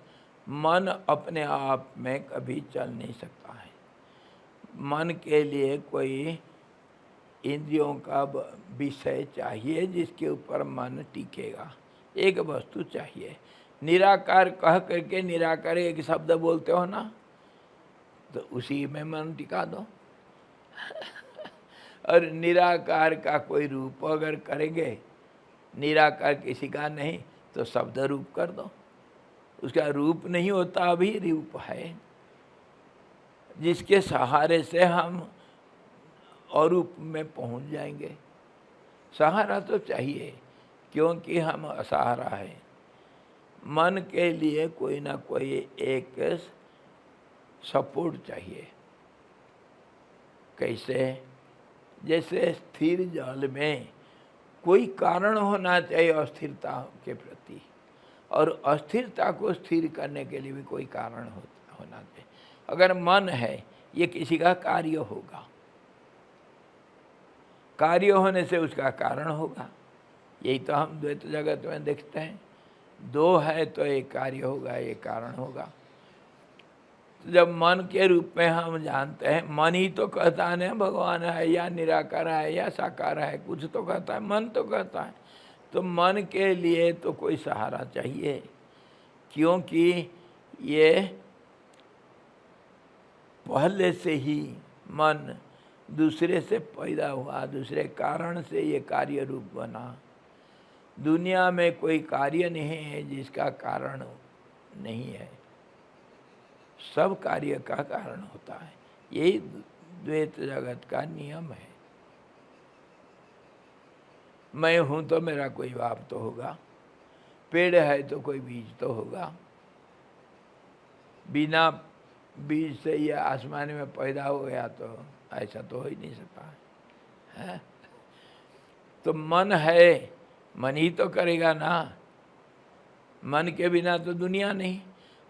मन अपने आप में कभी चल नहीं सकता है। मन के लिए कोई इंद्रियों का विषय चाहिए जिसके ऊपर मन टिकेगा। एक वस्तु चाहिए। निराकार कह करके निराकार एक शब्द बोलते हो ना, तो उसी में मन टिका दो। और निराकार का कोई रूप अगर करेंगे, निराकार किसी का नहीं तो शब्द रूप कर दो। उसका रूप नहीं होता, अभी रूप है, जिसके सहारे से हम अरूप में पहुंच जाएंगे। सहारा तो चाहिए, क्योंकि हम असहारा है। मन के लिए कोई ना कोई एक सपोर्ट चाहिए। कैसे? जैसे स्थिर जल में कोई कारण होना चाहिए अस्थिरता के प्रति, और अस्थिरता को स्थिर करने के लिए भी कोई कारण होना चाहिए। अगर मन है, ये किसी का कार्य होगा, कार्य होने से उसका कारण होगा। यही तो हम द्वैत जगत में देखते हैं, दो है तो एक कार्य होगा, एक कारण होगा। तो जब मन के रूप में हम जानते हैं, मन ही तो कहता है ना भगवान है या निराकार है या साकार है, कुछ तो कहता है, मन तो कहता है। तो मन के लिए तो कोई सहारा चाहिए, क्योंकि ये पहले से ही मन दूसरे से पैदा हुआ, दूसरे कारण से ये कार्य रूप बना। दुनिया में कोई कार्य नहीं है जिसका कारण नहीं है, सब कार्य का कारण होता है। यही द्वैत जगत का नियम है। मैं हूं तो मेरा कोई बाप तो होगा, पेड़ है तो कोई बीज तो होगा। बिना बीज से ये आसमान में पैदा हो गया तो ऐसा तो हो ही नहीं सकता है। तो मन है, मन ही तो करेगा ना, मन के बिना तो दुनिया नहीं।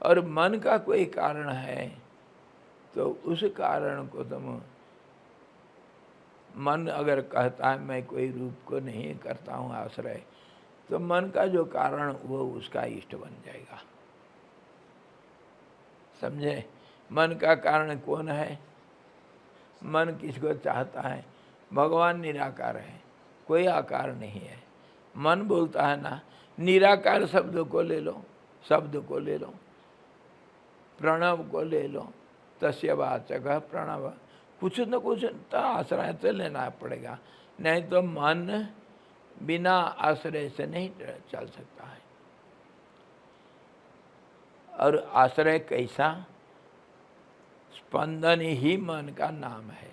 और मन का कोई कारण है तो उस कारण को तुम, मन अगर कहता है मैं कोई रूप को नहीं करता हूँ आश्रय, तो मन का जो कारण वो उसका इष्ट बन जाएगा। समझे? मन का कारण कौन है? मन किसको चाहता है? भगवान निराकार है, कोई आकार नहीं है। मन बोलता है ना, निराकार शब्द को ले लो, शब्द को ले लो, प्रणव को ले लो, तस्य वाचक प्रणव, कुछ न कुछ तो आश्रय तो लेना पड़ेगा, नहीं तो मन बिना आश्रय से नहीं चल सकता है। और आश्रय कैसा? स्पंदन ही मन का नाम है।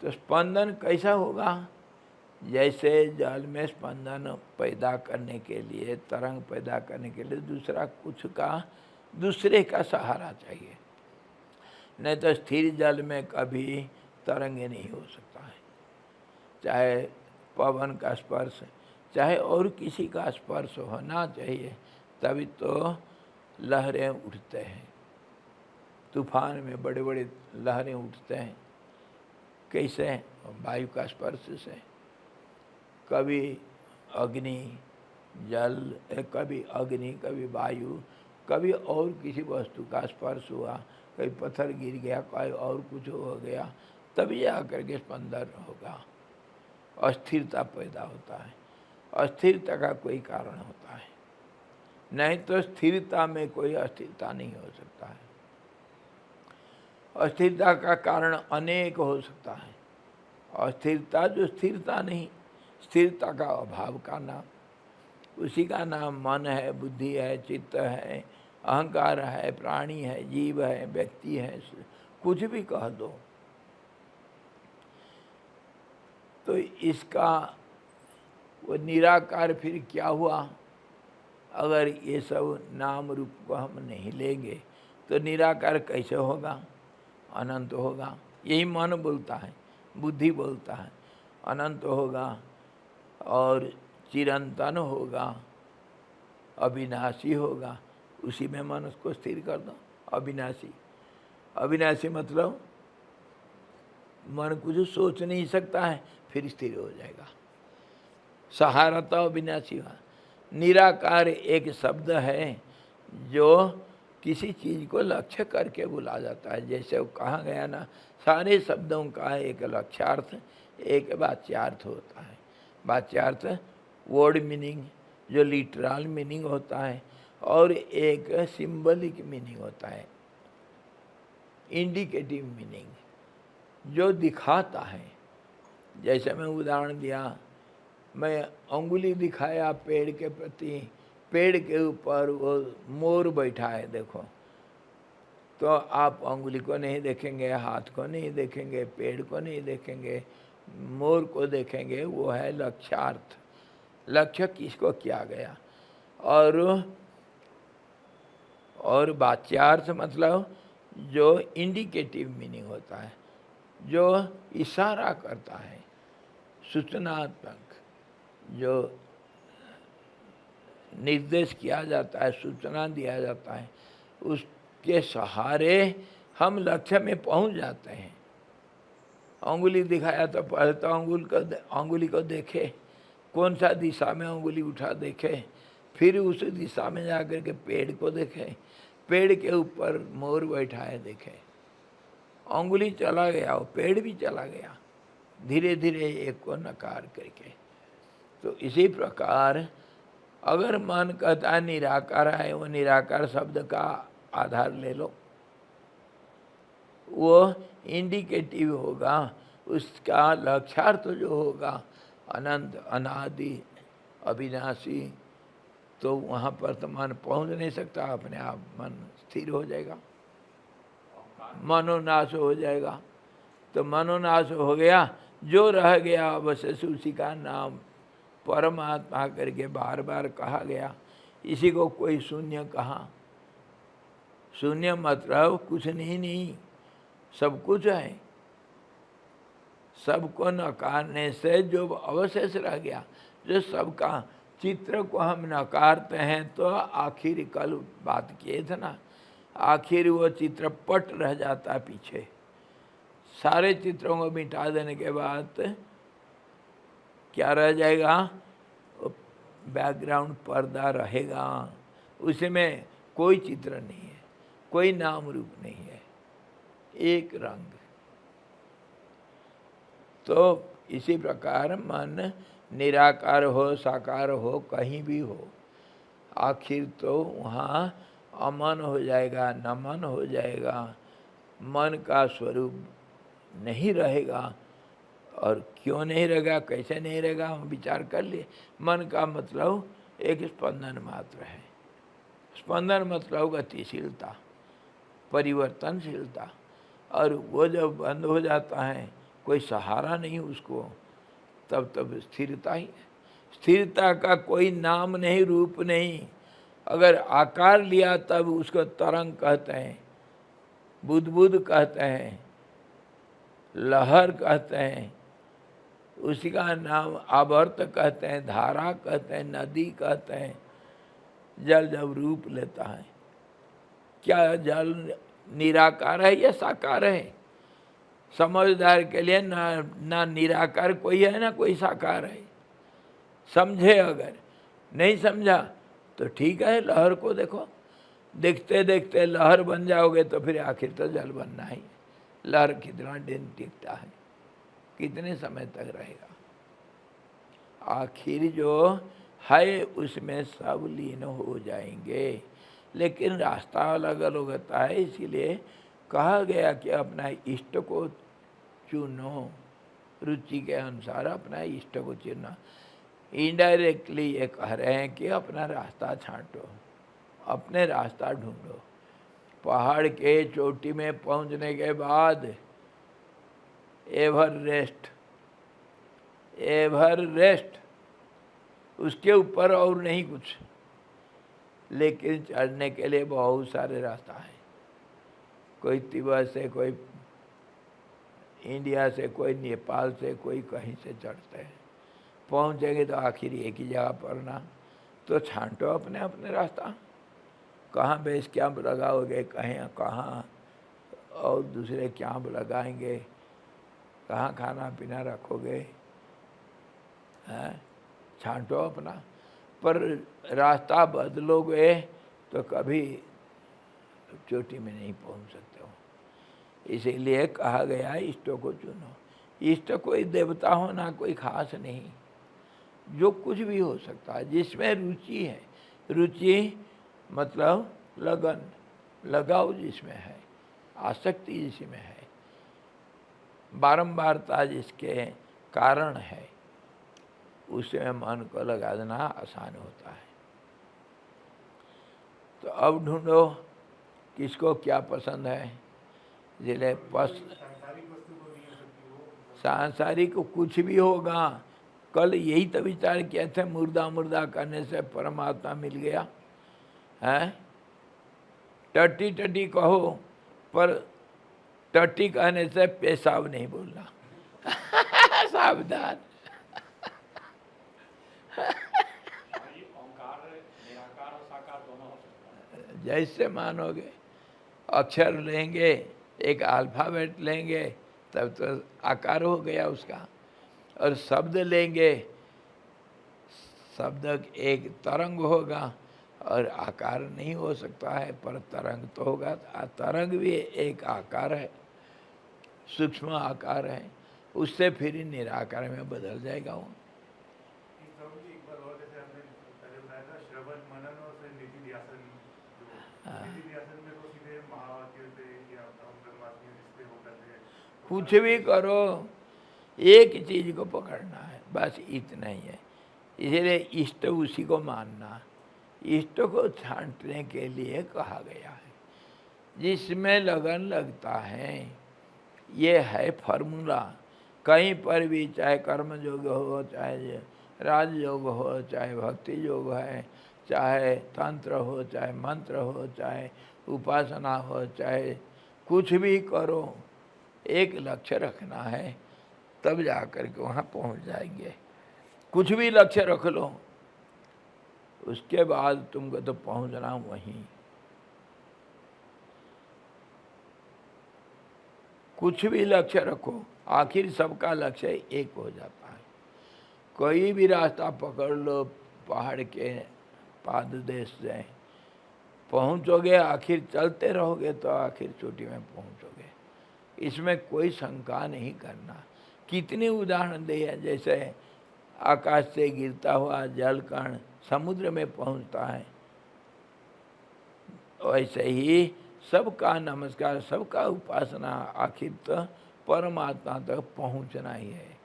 तो स्पंदन कैसा होगा? जैसे जल में स्पंदन पैदा करने के लिए, तरंग पैदा करने के लिए दूसरा कुछ का, दूसरे का सहारा चाहिए, नहीं तो स्थिर जल में कभी तरंग नहीं हो सकता है। चाहे पवन का स्पर्श, चाहे और किसी का स्पर्श होना चाहिए, तभी तो लहरें उठते हैं। तूफान में बड़े बड़े लहरें उठते हैं, कैसे? वायु का स्पर्श से। कभी अग्नि जल, कभी अग्नि, कभी वायु, कभी और किसी वस्तु का स्पर्श हुआ, कभी पत्थर गिर गया, कोई और कुछ हो गया, तभी आकर के स्पंदन होगा। अस्थिरता पैदा होता है, अस्थिरता का कोई कारण होता है, नहीं तो स्थिरता में कोई अस्थिरता नहीं हो सकता है। अस्थिरता का कारण अनेक हो सकता है। अस्थिरता जो स्थिरता नहीं, स्थिरता का अभाव का नाम, उसी का नाम मन है, बुद्धि है, चित्त है, अहंकार है, प्राणी है, जीव है, व्यक्ति है, कुछ भी कह दो। तो इसका वो निराकार फिर क्या हुआ? अगर ये सब नाम रूप को हम नहीं लेंगे तो निराकार कैसे होगा? अनंत होगा। यही मन बोलता है, बुद्धि बोलता है, अनंत होगा और चिरंतन होगा, अविनाशी होगा। उसी में मन उसको स्थिर कर दो। अविनाशी, अविनाशी मतलब मन कुछ सोच नहीं सकता है, फिर स्थिर हो जाएगा। सहारा तो अविनाशी हुआ। निराकार एक शब्द है जो किसी चीज़ को लक्ष्य करके बुला जाता है। जैसे वो कहा गया ना, सारे शब्दों का एक लक्ष्यार्थ, एक वाच्यार्थ होता है। वाच्यार्थ वर्ड मीनिंग, जो लिटरल मीनिंग होता है, और एक सिंबलिक मीनिंग होता है, इंडिकेटिव मीनिंग, जो दिखाता है। जैसे मैं उदाहरण दिया, मैं अंगुली दिखाया पेड़ के प्रति, पेड़ के ऊपर वो मोर बैठा है देखो, तो आप अंगुली को नहीं देखेंगे, हाथ को नहीं देखेंगे, पेड़ को नहीं देखेंगे, मोर को देखेंगे। वो है लक्ष्यार्थ, लक्ष्य किसको किया गया। और वाच्यार्थ मतलब जो इंडिकेटिव मीनिंग होता है, जो इशारा करता है, सूचनात्मक, जो निर्देश किया जाता है, सूचना दिया जाता है, उसके सहारे हम लक्ष्य में पहुंच जाते हैं। अंगुली दिखाया तो पहले तो अंगुली को देखे, कौन सा दिशा में अंगुली उठा देखे, फिर उस दिशा में जाकर के पेड़ को देखे, पेड़ के ऊपर मोर बैठा है देखे, अंगुली चला गया, वो पेड़ भी चला गया, धीरे धीरे एक को नकार करके। तो इसी प्रकार अगर मन कहता है निराकार है, वो निराकार शब्द का आधार ले लो, वो इंडिकेटिव होगा, उसका लक्ष्यार्थ जो होगा अनंत, अनादि, अविनाशी, तो वहाँ पर तो मन पहुँच नहीं सकता, अपने आप मन स्थिर हो जाएगा, मनोनाश हो जाएगा। तो मनोनाश हो गया, जो रह गया अवशेष उसी का नाम परमात्मा करके बार बार कहा गया। इसी को कोई शून्य कहा। शून्य मतलब कुछ नहीं, सब कुछ है। सबको नकारने से जो अवशेष रह गया, जो सबका चित्र को हम नकारते हैं, तो आखिर कल बात किए थे ना, आखिर वो चित्र पट रह जाता है पीछे। सारे चित्रों को मिटा देने के बाद क्या रह जाएगा? बैकग्राउंड पर्दा रहेगा, उसमें कोई चित्र नहीं है, कोई नाम रूप नहीं है, एक रंग। तो इसी प्रकार मन निराकार हो, साकार हो, कहीं भी हो, आखिर तो वहाँ अमन हो जाएगा, नमन हो जाएगा, मन का स्वरूप नहीं रहेगा। और क्यों नहीं रहेगा, कैसे नहीं रहेगा, हम विचार कर लिए। मन का मतलब एक स्पंदन मात्र है। स्पंदन मतलब गतिशीलता, परिवर्तनशीलता, और वो जब बंद हो जाता है, कोई सहारा नहीं उसको, तब स्थिरता ही है। स्थिरता का कोई नाम नहीं, रूप नहीं। अगर आकार लिया तब उसको तरंग कहते हैं, बुदबुद कहते हैं, लहर कहते हैं, उसी का नाम आवर्त कहते हैं, धारा कहते हैं, नदी कहते हैं। जल जब रूप लेता है, क्या जल निराकार है या साकार है? समझदार के लिए ना निराकार कोई है, ना कोई साकार है। समझे, अगर नहीं समझा तो ठीक है, लहर को देखो, देखते देखते लहर बन जाओगे तो फिर आखिर तो जल बनना ही। लहर कितना दिन टिकता है, कितने समय तक रहेगा? आखिर जो है उसमें सब लीन हो जाएंगे। लेकिन रास्ता अलग अलग होता है, इसीलिए कहा गया कि अपना इष्ट को चुनो, रुचि के अनुसार अपना इष्ट को चुनना। इनडायरेक्टली ये कह रहे हैं कि अपना रास्ता छांटो, अपने रास्ता ढूंढो। पहाड़ के चोटी में पहुंचने के बाद एवरेस्ट, उसके ऊपर और नहीं कुछ, लेकिन चढ़ने के लिए बहुत सारे रास्ता हैं। कोई तिब्बत से, कोई इंडिया से, कोई नेपाल से, कोई कहीं से चढ़ते हैं। पहुंचेंगे तो आखिर एक ही जगह पर ना। तो छांटो अपने अपने रास्ता, कहाँ बेस कैंप लगाओगे, कहाँ और दूसरे कैंप लगाएंगे, कहाँ खाना पीना रखोगे, हैं? छांटो अपना। पर रास्ता बदलोगे तो कभी चोटी में नहीं पहुंच सकते हो। इसीलिए कहा गया इष्ट को चुनो। इष्ट कोई देवता हो ना, कोई खास नहीं, जो कुछ भी हो सकता है, जिसमें रुचि है। रुचि मतलब लगन, लगाव जिसमें है, आसक्ति जिसमें है, बारंबारता जिसके कारण है, उसमें मन को लगा देना आसान होता है। तो अब ढूंढो किसको क्या पसंद है। जिले सांसारिक को कुछ भी होगा। कल यही तो विचार किए थे, मुर्दा मुर्दा करने से परमात्मा मिल गया है। टट्टी टट्टी कहो, पर टट्टी कहने से पेशाब नहीं बोलना। सावधान। जैसे मानोगे, अक्षर लेंगे, एक अल्फाबेट लेंगे, तब तो आकार हो गया उसका। और शब्द लेंगे, शब्द एक तरंग होगा, और आकार नहीं हो सकता है, पर तरंग तो होगा। तरंग भी एक आकार है, सूक्ष्म आकार है, उससे फिर निराकार में बदल जाएगा वो। कुछ भी करो, एक चीज को पकड़ना है, बस इतना ही है। इसलिए इष्ट उसी को मानना, इष्ट को छांटने के लिए कहा गया है। जिसमें लगन लगता है, ये है फॉर्मूला। कहीं पर भी, चाहे कर्म योग हो, चाहे राजयोग हो, चाहे भक्ति योग है, चाहे तंत्र हो, चाहे मंत्र हो, चाहे उपासना हो, चाहे कुछ भी करो, एक लक्ष्य रखना है, तब जा कर के वहाँ पहुँच जाएंगे। कुछ भी लक्ष्य रख लो, उसके बाद तुमको तो पहुँचना वहीं। कुछ भी लक्ष्य रखो, आखिर सबका लक्ष्य एक हो जाता है। कोई भी रास्ता पकड़ लो, पहाड़ के पाददेश से पहुँचोगे, आखिर चलते रहोगे तो आखिर चोटी में पहुँचोगे। इसमें कोई शंका नहीं करना। कितने उदाहरण दिए, जैसे आकाश से गिरता हुआ जल कण समुद्र में पहुँचता है, वैसे ही सबका नमस्कार, सबका उपासना, आखिर तो परमात्मा तक पहुँचना ही है।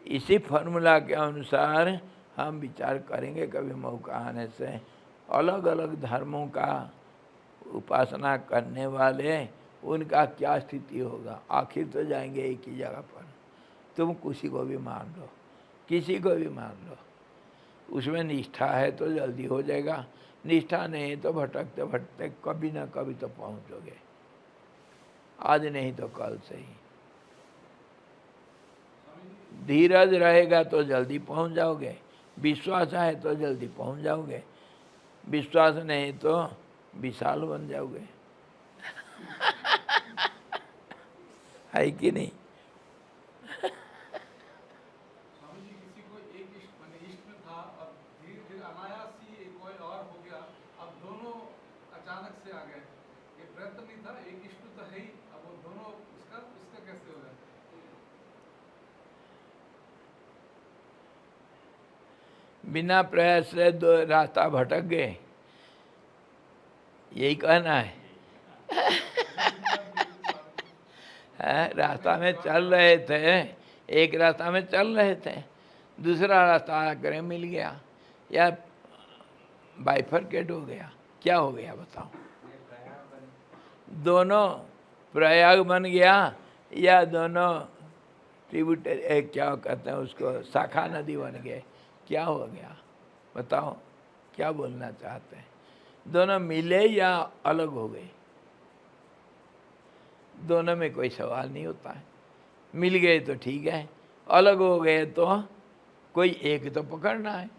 इसी फॉर्मूला के अनुसार हम विचार करेंगे कभी मौका आने से। अलग अलग धर्मों का उपासना करने वाले, उनका क्या स्थिति होगा, आखिर तो जाएंगे एक ही जगह पर। तुम किसी को भी मान लो, किसी को भी मान लो, उसमें निष्ठा है तो जल्दी हो जाएगा, निष्ठा नहीं तो भटकते भटकते कभी ना कभी तो पहुंचोगे, आज नहीं तो कल से ही। धीरज रहेगा तो जल्दी पहुंच जाओगे, विश्वास है तो जल्दी पहुंच जाओगे, विश्वास नहीं तो विशाल बन जाओगे। है कि नहीं? अचानक से आ गए, ये प्रयत्न नहीं था, एक इष्ट तो है ही, अब वो दोनों उसका कैसे हो जाए? बिना प्रयास से दो रास्ता भटक गए, यही कहना है। रास्ता में चल रहे थे, एक रास्ता में चल रहे थे, दूसरा रास्ता आकर मिल गया, या बाइफरकेट हो गया, क्या हो गया बताओ? दोनों प्रयाग बन गया, या दोनों ट्रिब्यूटरी, क्या कहते हैं उसको, शाखा नदी बन गए, क्या हो गया बताओ? क्या बोलना चाहते हैं? दोनों मिले या अलग हो गए? दोनों में कोई सवाल नहीं होता है। मिल गए तो ठीक है, अलग हो गए तो कोई एक तो पकड़ना है,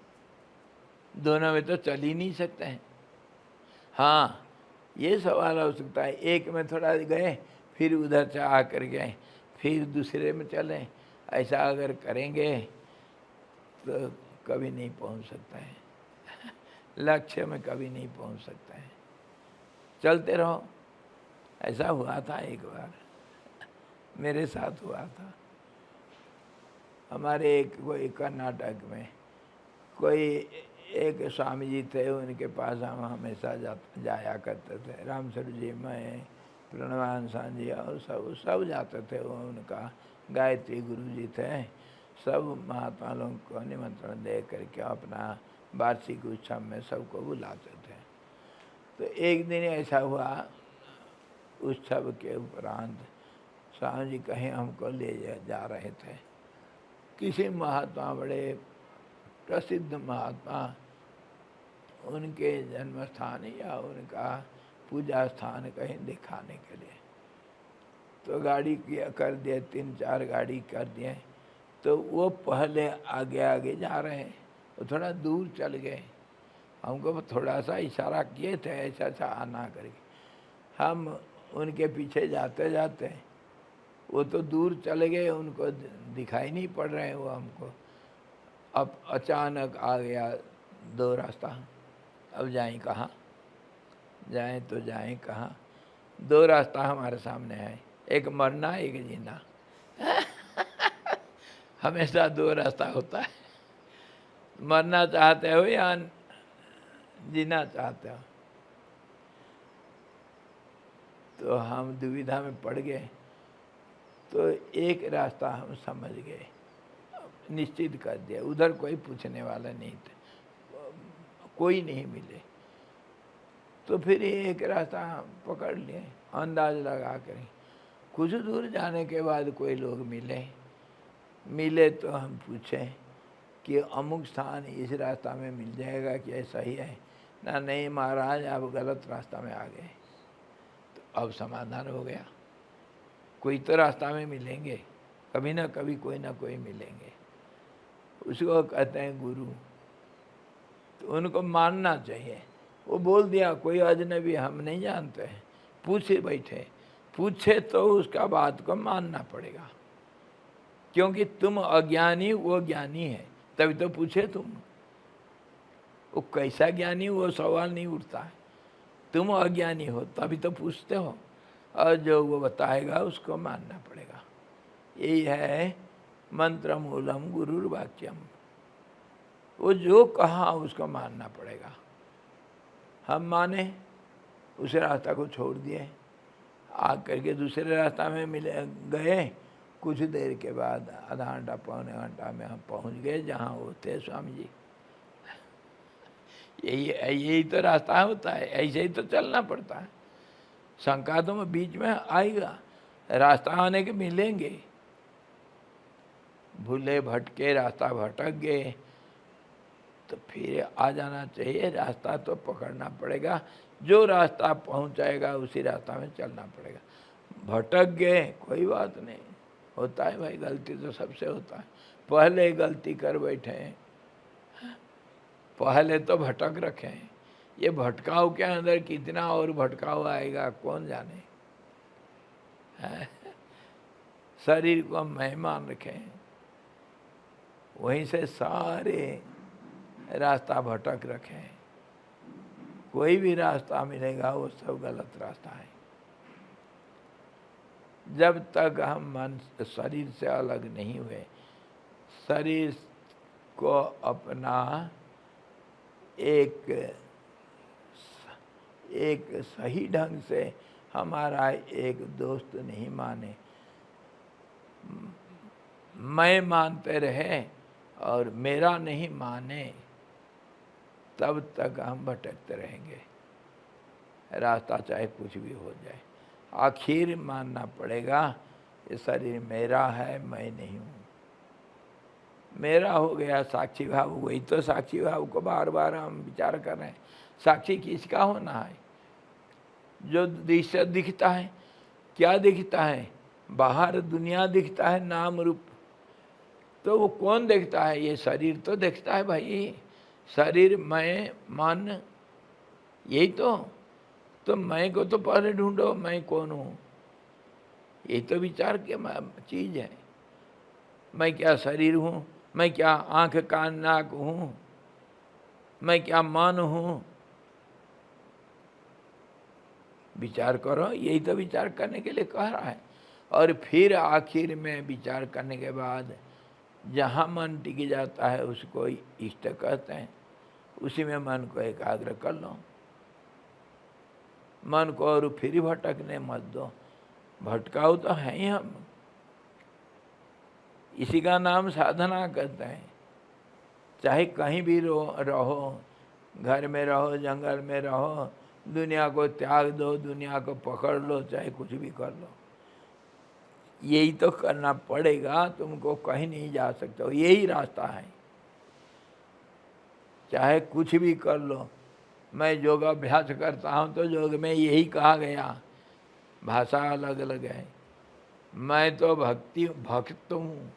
दोनों में तो चल ही नहीं सकते हैं। हाँ, ये सवाल हो सकता है, एक में थोड़ा गए, फिर उधर से आकर गए, फिर दूसरे में चलें, ऐसा अगर करेंगे तो कभी नहीं पहुंच सकता है। लक्ष्य में कभी नहीं पहुंच सकता है। चलते रहो। ऐसा हुआ था एक बार, मेरे साथ हुआ था। हमारे कोई कर्नाटक में कोई एक स्वामी जी थे, उनके पास हम हमेशा जाया करते थे। राम स्वरूप जी, मैं, प्रणवान स्वामी जी और सब जाते थे। वो उनका गायत्री गुरु जी थे, सब महात्मा लोगों को निमंत्रण दे करके अपना वार्षिक उत्सव में सबको बुलाते थे। तो एक दिन ऐसा हुआ, उत्सव के उपरांत स्वामी जी कहीं हमको ले जा रहे थे। किसी महात्मा, बड़े प्रसिद्ध महात्मा, उनके जन्म स्थान या उनका पूजा स्थान कहीं दिखाने के लिए। तो गाड़ी किया कर दिए, 3-4 गाड़ी कर दिए। तो वो पहले आगे आगे जा रहे हैं, वो थोड़ा दूर चल गए। हमको थोड़ा सा इशारा किए थे ऐसा ऐसा आना करके। हम उनके पीछे जाते जाते वो तो दूर चले गए, उनको दिखाई नहीं पड़ रहे हैं वो हमको। अब अचानक आ गया 2 रास्ता। अब जाएं कहाँ, जाएं तो जाएं कहाँ। 2 रास्ता हमारे सामने है, एक मरना एक जीना। हमेशा 2 रास्ता होता है, मरना चाहते हो या जीना चाहते हो। तो हम दुविधा में पड़ गए। तो एक रास्ता हम समझ गए, निश्चित कर दिया। उधर कोई पूछने वाला नहीं थे, कोई नहीं मिले। तो फिर एक रास्ता पकड़ लिए, अंदाज लगा कर। कुछ दूर जाने के बाद कोई लोग मिले तो हम पूछे कि अमुक स्थान इस रास्ता में मिल जाएगा क्या, सही है ना? नहीं महाराज, आप गलत रास्ता में आ गए। तो अब समाधान हो गया, कोई तो रास्ता में मिलेंगे, कभी ना कभी कोई ना कोई मिलेंगे। उसको कहते हैं गुरु। तो उनको मानना चाहिए। वो बोल दिया, कोई अजनबी हम नहीं जानते हैं, पूछे बैठे, पूछे तो उसका बात को मानना पड़ेगा, क्योंकि तुम अज्ञानी, वो ज्ञानी है, तभी तो पूछे तुम। वो कैसा ज्ञानी, वो सवाल नहीं उठता है। तुम अज्ञानी हो तभी तो पूछते हो, और जो वो बताएगा उसको मानना पड़ेगा। यही है मंत्र मूलम गुरुर्वाक्यम। वो जो कहा उसको मानना पड़ेगा। हम माने, उस रास्ता को छोड़ दिए, आ करके दूसरे रास्ता में मिले गए। कुछ देर के बाद, आधा घंटा पौने घंटा में हम पहुंच गए जहाँ वो थे स्वामी जी। यही तो रास्ता होता है, ऐसे ही तो चलना पड़ता है। शंका तो बीच में आएगा, रास्ता आने के मिलेंगे। भूले भटके, रास्ता भटक गए तो फिर आ जाना चाहिए। रास्ता तो पकड़ना पड़ेगा, जो रास्ता पहुंचाएगा उसी रास्ता में चलना पड़ेगा। भटक गए, कोई बात नहीं, होता है भाई, गलती तो सबसे होता है। पहले गलती कर बैठे हैं, पहले तो भटक रखे हैं। ये भटकाव के अंदर कितना और भटकाव आएगा कौन जाने। शरीर को हम मेहमान रखें, वहीं से सारे रास्ता भटक रखें। कोई भी रास्ता मिलेगा वो सब गलत रास्ता है। जब तक हम मन शरीर से अलग नहीं हुए, शरीर को अपना एक सही ढंग से हमारा एक दोस्त नहीं माने, मैं मानते रहे और मेरा नहीं माने, तब तक हम भटकते रहेंगे। रास्ता चाहे कुछ भी हो जाए, आखिर मानना पड़ेगा ये शरीर मेरा है, मैं नहीं हूँ। मेरा हो गया साक्षी भाव, वही तो साक्षी भाव को बार बार हम विचार कर रहे हैं। साक्षी किसका होना है? जो दृश्य दिखता है, क्या दिखता है? बाहर दुनिया दिखता है, नाम रूप। तो वो कौन देखता है? ये शरीर तो देखता है भाई। शरीर, मैं, मन, यही तो मैं को तो पहले ढूंढो, मैं कौन हूँ। यही तो विचार की चीज है। मैं क्या शरीर हूँ? मैं क्या आंख कान नाक हूँ? मैं क्या मन हूँ? विचार करो, यही तो विचार करने के लिए कह रहा है। और फिर आखिर में विचार करने के बाद जहाँ मन टिक जाता है उसको इष्ट कहते हैं। उसी में मन को एकाग्र कर लो। मन को और फिर भटकने मत दो। भटकाओ तो हैं ही हम, इसी का नाम साधना करते हैं। चाहे कहीं भी रहो, घर में रहो, जंगल में रहो, दुनिया को त्याग दो, दुनिया को पकड़ लो, चाहे कुछ भी कर लो, यही तो करना पड़ेगा। तुमको कहीं नहीं जा सकते हो, यही रास्ता है। चाहे कुछ भी कर लो। मैं योगाभ्यास करता हूँ तो योग में यही कहा गया, भाषा अलग अलग है। मैं तो भक्त हूँ,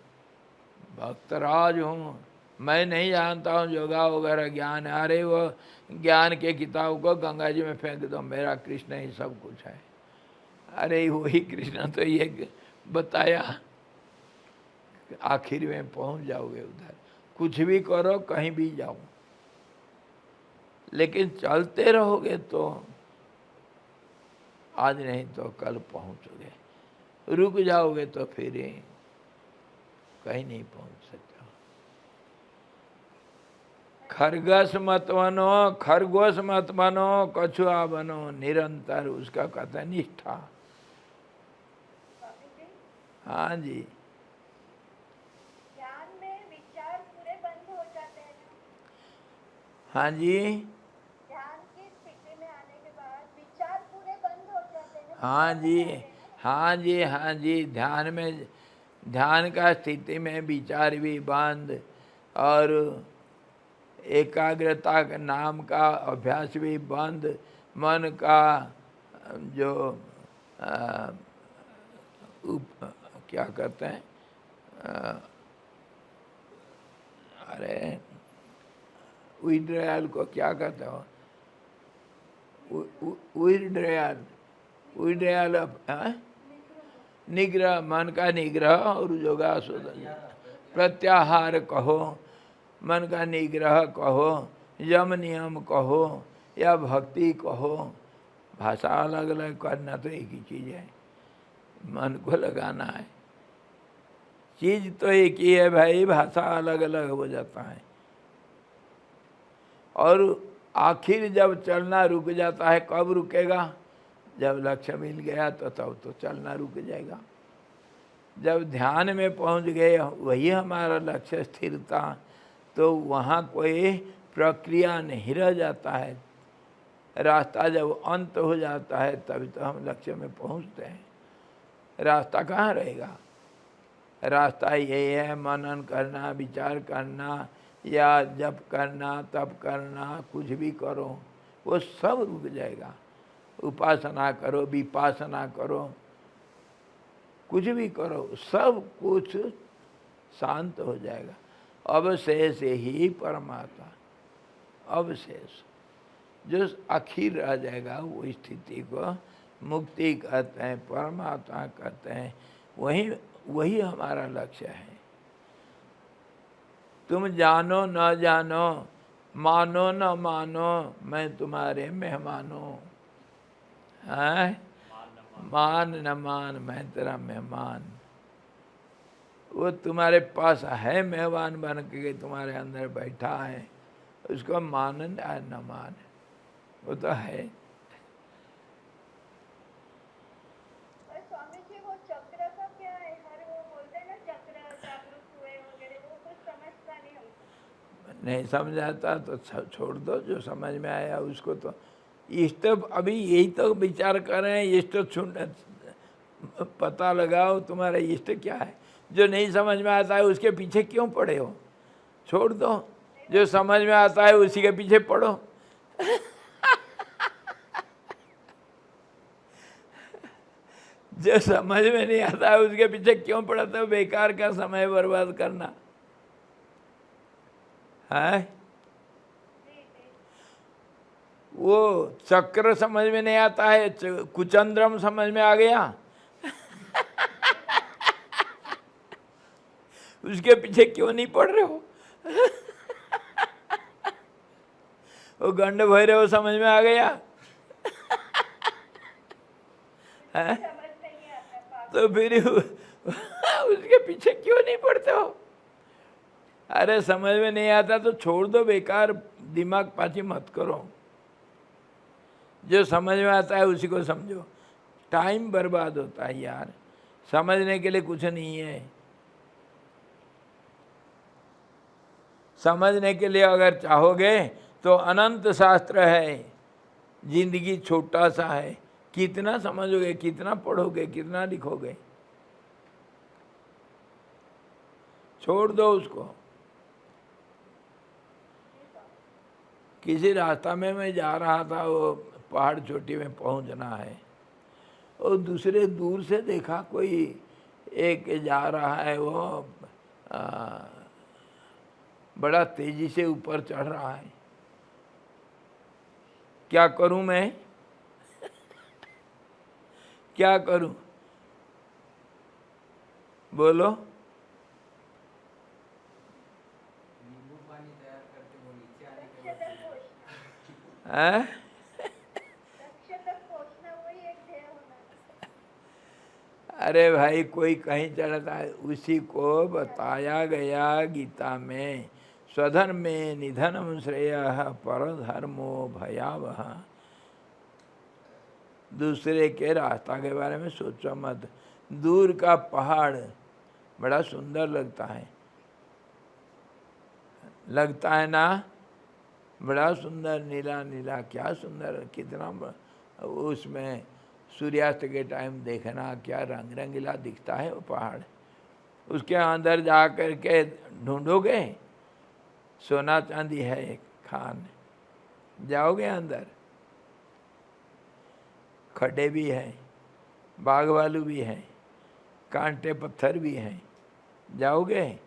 भक्तराज हूँ, मैं नहीं जानता हूँ योगा वगैरह ज्ञान। अरे वो ज्ञान के किताब को गंगा जी में फेंक दो, मेरा कृष्ण ही सब कुछ है। अरे वही कृष्ण तो ये बताया, आखिर में पहुँच जाओगे उधर। कुछ भी करो, कहीं भी जाओ, लेकिन चलते रहोगे तो आज नहीं तो कल पहुँचोगे। रुक जाओगे तो फिर कहीं नहीं पहुँच सकते। खरगोश मत बनो, कछुआ बनो, निरंतर उसका कहता है निष्ठा। हाँ जी। ध्यान में विचार पूरे बंद हो जाते हैं ना? हाँ जी। ध्यान की स्थिति में आने के बाद विचार पूरे बंद हो जाते हैं। हाँ जी, हाँ जी, हाँ जी। ध्यान का स्थिति में विचार भी बंद, और एकाग्रता का नाम का अभ्यास भी बंद। मन का जो क्या कहते हैं, अरे विड्रॉयल को क्या कहते हो, विड्रॉयल निग्रह, मन का निग्रह और योगासोधन। प्रत्याहार कहो, मन का निग्रह कहो, यम नियम कहो या भक्ति कहो, भाषा अलग अलग करना तो एक ही चीज़ है, मन को लगाना है। चीज़ तो एक ही है भाई, भाषा अलग अलग हो जाता है। और आखिर जब चलना रुक जाता है, कब रुकेगा? जब लक्ष्य मिल गया तो तब तो चलना रुक जाएगा। जब ध्यान में पहुंच गए, वही हमारा लक्ष्य स्थिरता, तो वहाँ कोई प्रक्रिया नहीं रह जाता है। रास्ता जब अंत हो जाता है तभी तो हम लक्ष्य में पहुँचते हैं। रास्ता कहाँ रहेगा? रास्ता यही है, मनन करना, विचार करना, या जप करना, तप करना, कुछ भी करो वो सब रुक जाएगा। उपासना करो, विपासना करो, कुछ भी करो, सब कुछ शांत हो जाएगा। अवशेष ही परमात्मा, अवशेष जो आखिर रह जाएगा, वो स्थिति को मुक्ति कहते हैं, परमात्मा कहते हैं। वही हमारा लक्ष्य है। तुम जानो न जानो, मानो न मानो, मैं तुम्हारे मेहमानों। है मान न मान, मैं तेरा मेहमान। वो तुम्हारे पास है, मेहमान बन के तुम्हारे अंदर बैठा है, उसको मान न मान, वो तो है। और स्वामी जी वो चक्र का क्या है? हर वो बोलते हैं ना चक्र जागरूक हुए वगैरह, वो कुछ समझता नहीं हमको। नहीं समझ आता तो छोड़ दो, जो समझ में आया उसको। तो इष्ट अभी यही तो विचार कर रहे हैं, इष्ट पता लगाओ तुम्हारा इष्ट क्या है। जो नहीं समझ में आता है उसके पीछे क्यों पड़े हो? छोड़ दो, जो समझ में आता है उसी के पीछे पड़ो। जो समझ में नहीं आता है उसके पीछे क्यों पड़ा? तो बेकार का समय बर्बाद करना है। वो चक्र समझ में नहीं आता है, कुचंद्रम समझ में आ गया। उसके पीछे क्यों नहीं पड़ रहे हो? वो गंड भैरव समझ में आ गया है? तो फिर उसके पीछे क्यों नहीं पड़ते हो? अरे समझ में नहीं आता तो छोड़ दो, बेकार दिमाग पाची मत करो। जो समझ में आता है उसी को समझो। टाइम बर्बाद होता है यार, समझने के लिए कुछ नहीं है। समझने के लिए अगर चाहोगे तो अनंत शास्त्र है, जिंदगी छोटा सा है। कितना समझोगे, कितना पढ़ोगे, कितना लिखोगे? छोड़ दो उसको। किसी रास्ता में मैं जा रहा था, वो पहाड़ चोटी में पहुंचना है, और दूसरे दूर से देखा कोई एक जा रहा है, वो बड़ा तेजी से ऊपर चढ़ रहा है। क्या करूं मैं? क्या करूं? बोलो। हैं? लक्ष्य तक पहुंचना वही एक ध्येय होना। अरे भाई, कोई कहीं चढ़ता है, उसी को बताया गया गीता में, स्वधर्मे निधनम श्रेयः परधर्मो भयावह। दूसरे के रास्ता के बारे में सोचो मत। दूर का पहाड़ बड़ा सुंदर लगता है ना? बड़ा सुंदर, नीला नीला, क्या सुंदर, कितना उसमें सूर्यास्त के टाइम देखना क्या रंग रंगीला दिखता है वो पहाड़। उसके अंदर जा कर के ढूंढोगे, सोना चांदी है खान, जाओगे अंदर, खड्डे भी हैं, बाग भालू भी हैं, कांटे पत्थर भी हैं। जाओगे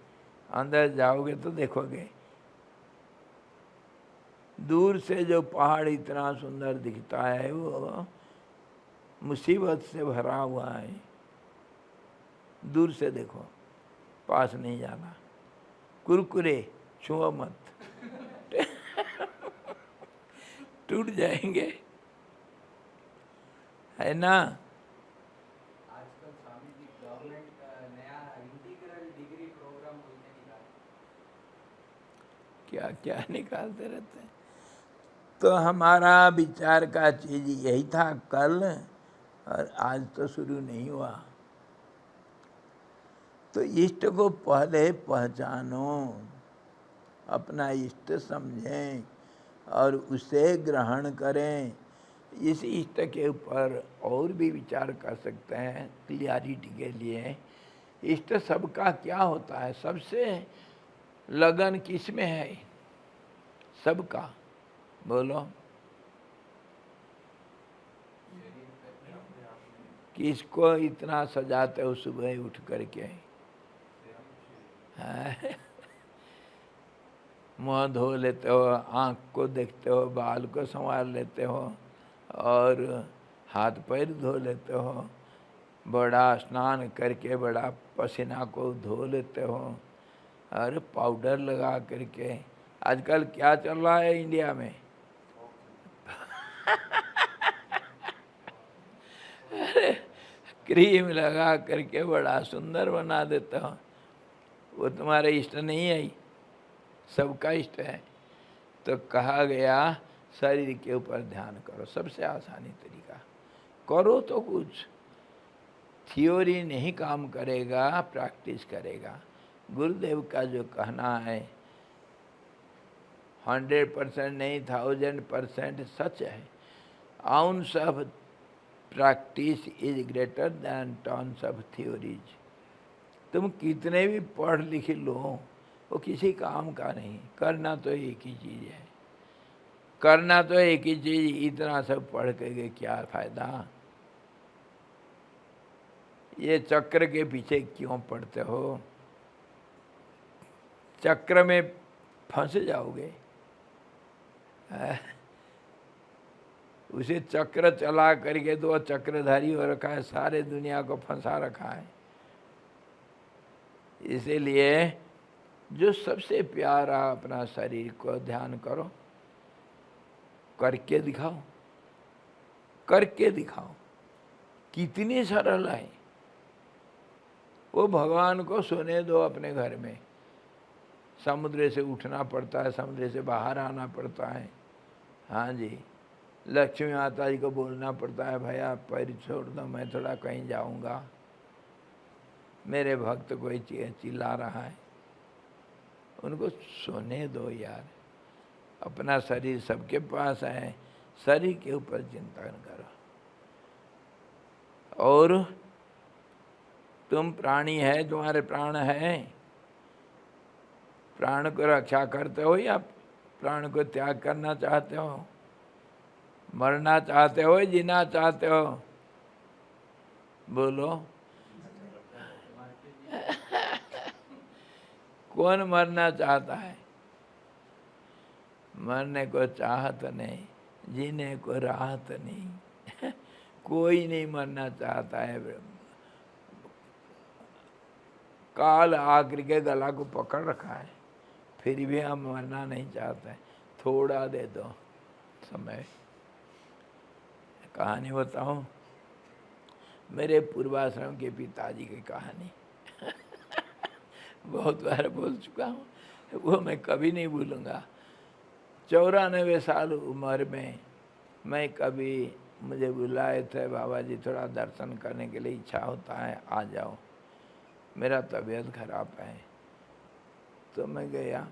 अंदर, जाओगे तो देखोगे। दूर से जो पहाड़ इतना सुंदर दिखता है वो मुसीबत से भरा हुआ है। दूर से देखो, पास नहीं जाना। कुरकुरे छुओ मत, टूट जाएंगे, है ना? आजकल स्वामी जी गवर्नमेंट नया इंटीग्रल डिग्री प्रोग्राम बोलते निकाल, क्या क्या निकालते रहते हैं। तो हमारा विचार का चीज यही था कल, और आज तो शुरू नहीं हुआ। तो इष्ट को पहले पहचानो, अपना इष्ट समझें और उसे ग्रहण करें। इस इष्ट के ऊपर और भी विचार कर सकते हैं क्लियरिटी के लिए। इष्ट सबका क्या होता है? सबसे लगन किस में है? सबका बोलो। किसको इतना सजाते हो सुबह उठ करके? मुँह धो लेते हो, आँख को देखते हो, बाल को संवार लेते हो, और हाथ पैर धो लेते हो, बड़ा स्नान करके बड़ा पसीना को धो लेते हो, और पाउडर लगा करके। आजकल क्या चल रहा है इंडिया में? अरे क्रीम लगा करके बड़ा सुंदर बना देते हो। वो तुम्हारे इष्ट नहीं है, सबका इष्ट है। तो कहा गया शरीर के ऊपर ध्यान करो, सबसे आसानी तरीका। करो तो कुछ, थियोरी नहीं काम करेगा, प्रैक्टिस करेगा। गुरुदेव का जो कहना है 100% नहीं 1000% सच है। Ounce of practice is greater than tons of theories. तुम कितने भी पढ़ लिख लो, वो किसी काम का नहीं। करना तो एक ही चीज़ है, करना तो एक ही चीज़। इतना सब पढ़ के क्या फायदा? ये चक्र के पीछे क्यों पड़ते हो? चक्र में फंस जाओगे। उसे चक्र चला करके तो चक्रधारी हो रखा है, सारे दुनिया को फंसा रखा है। इसीलिए जो सबसे प्यारा अपना शरीर को ध्यान करो, करके दिखाओ, करके दिखाओ। कितनी सरल है वो। भगवान को सोने दो अपने घर में, समुद्र से उठना पड़ता है, समुद्र से बाहर आना पड़ता है। हाँ जी, लक्ष्मी माता जी को बोलना पड़ता है, भैया पैर छोड़ दो, मैं थोड़ा कहीं जाऊंगा, मेरे भक्त कोई चिल्ला रहा है। उनको सोने दो यार, अपना शरीर सबके पास है, शरीर के ऊपर चिंतन करो। और तुम प्राणी है, तुम्हारे प्राण है, प्राण को रक्षा करते हो या प्राण को त्याग करना चाहते हो? मरना चाहते हो, जीना चाहते हो? बोलो। कौन मरना चाहता है? मरने को चाहत नहीं, जीने को राहत नहीं। कोई नहीं मरना चाहता है। काल आकर के गला को पकड़ रखा है, फिर भी हम मरना नहीं चाहते। थोड़ा दे दो समय। कहानी बताऊं? मेरे पूर्वाश्रम के पिताजी की कहानी। बहुत बार बोल चुका हूँ, वो मैं कभी नहीं भूलूंगा। 94 साल उम्र में मैं कभी, मुझे बुलाए थे, बाबा जी थोड़ा दर्शन करने के लिए इच्छा होता है, आ जाओ, मेरा तबीयत खराब है। तो मैं गया।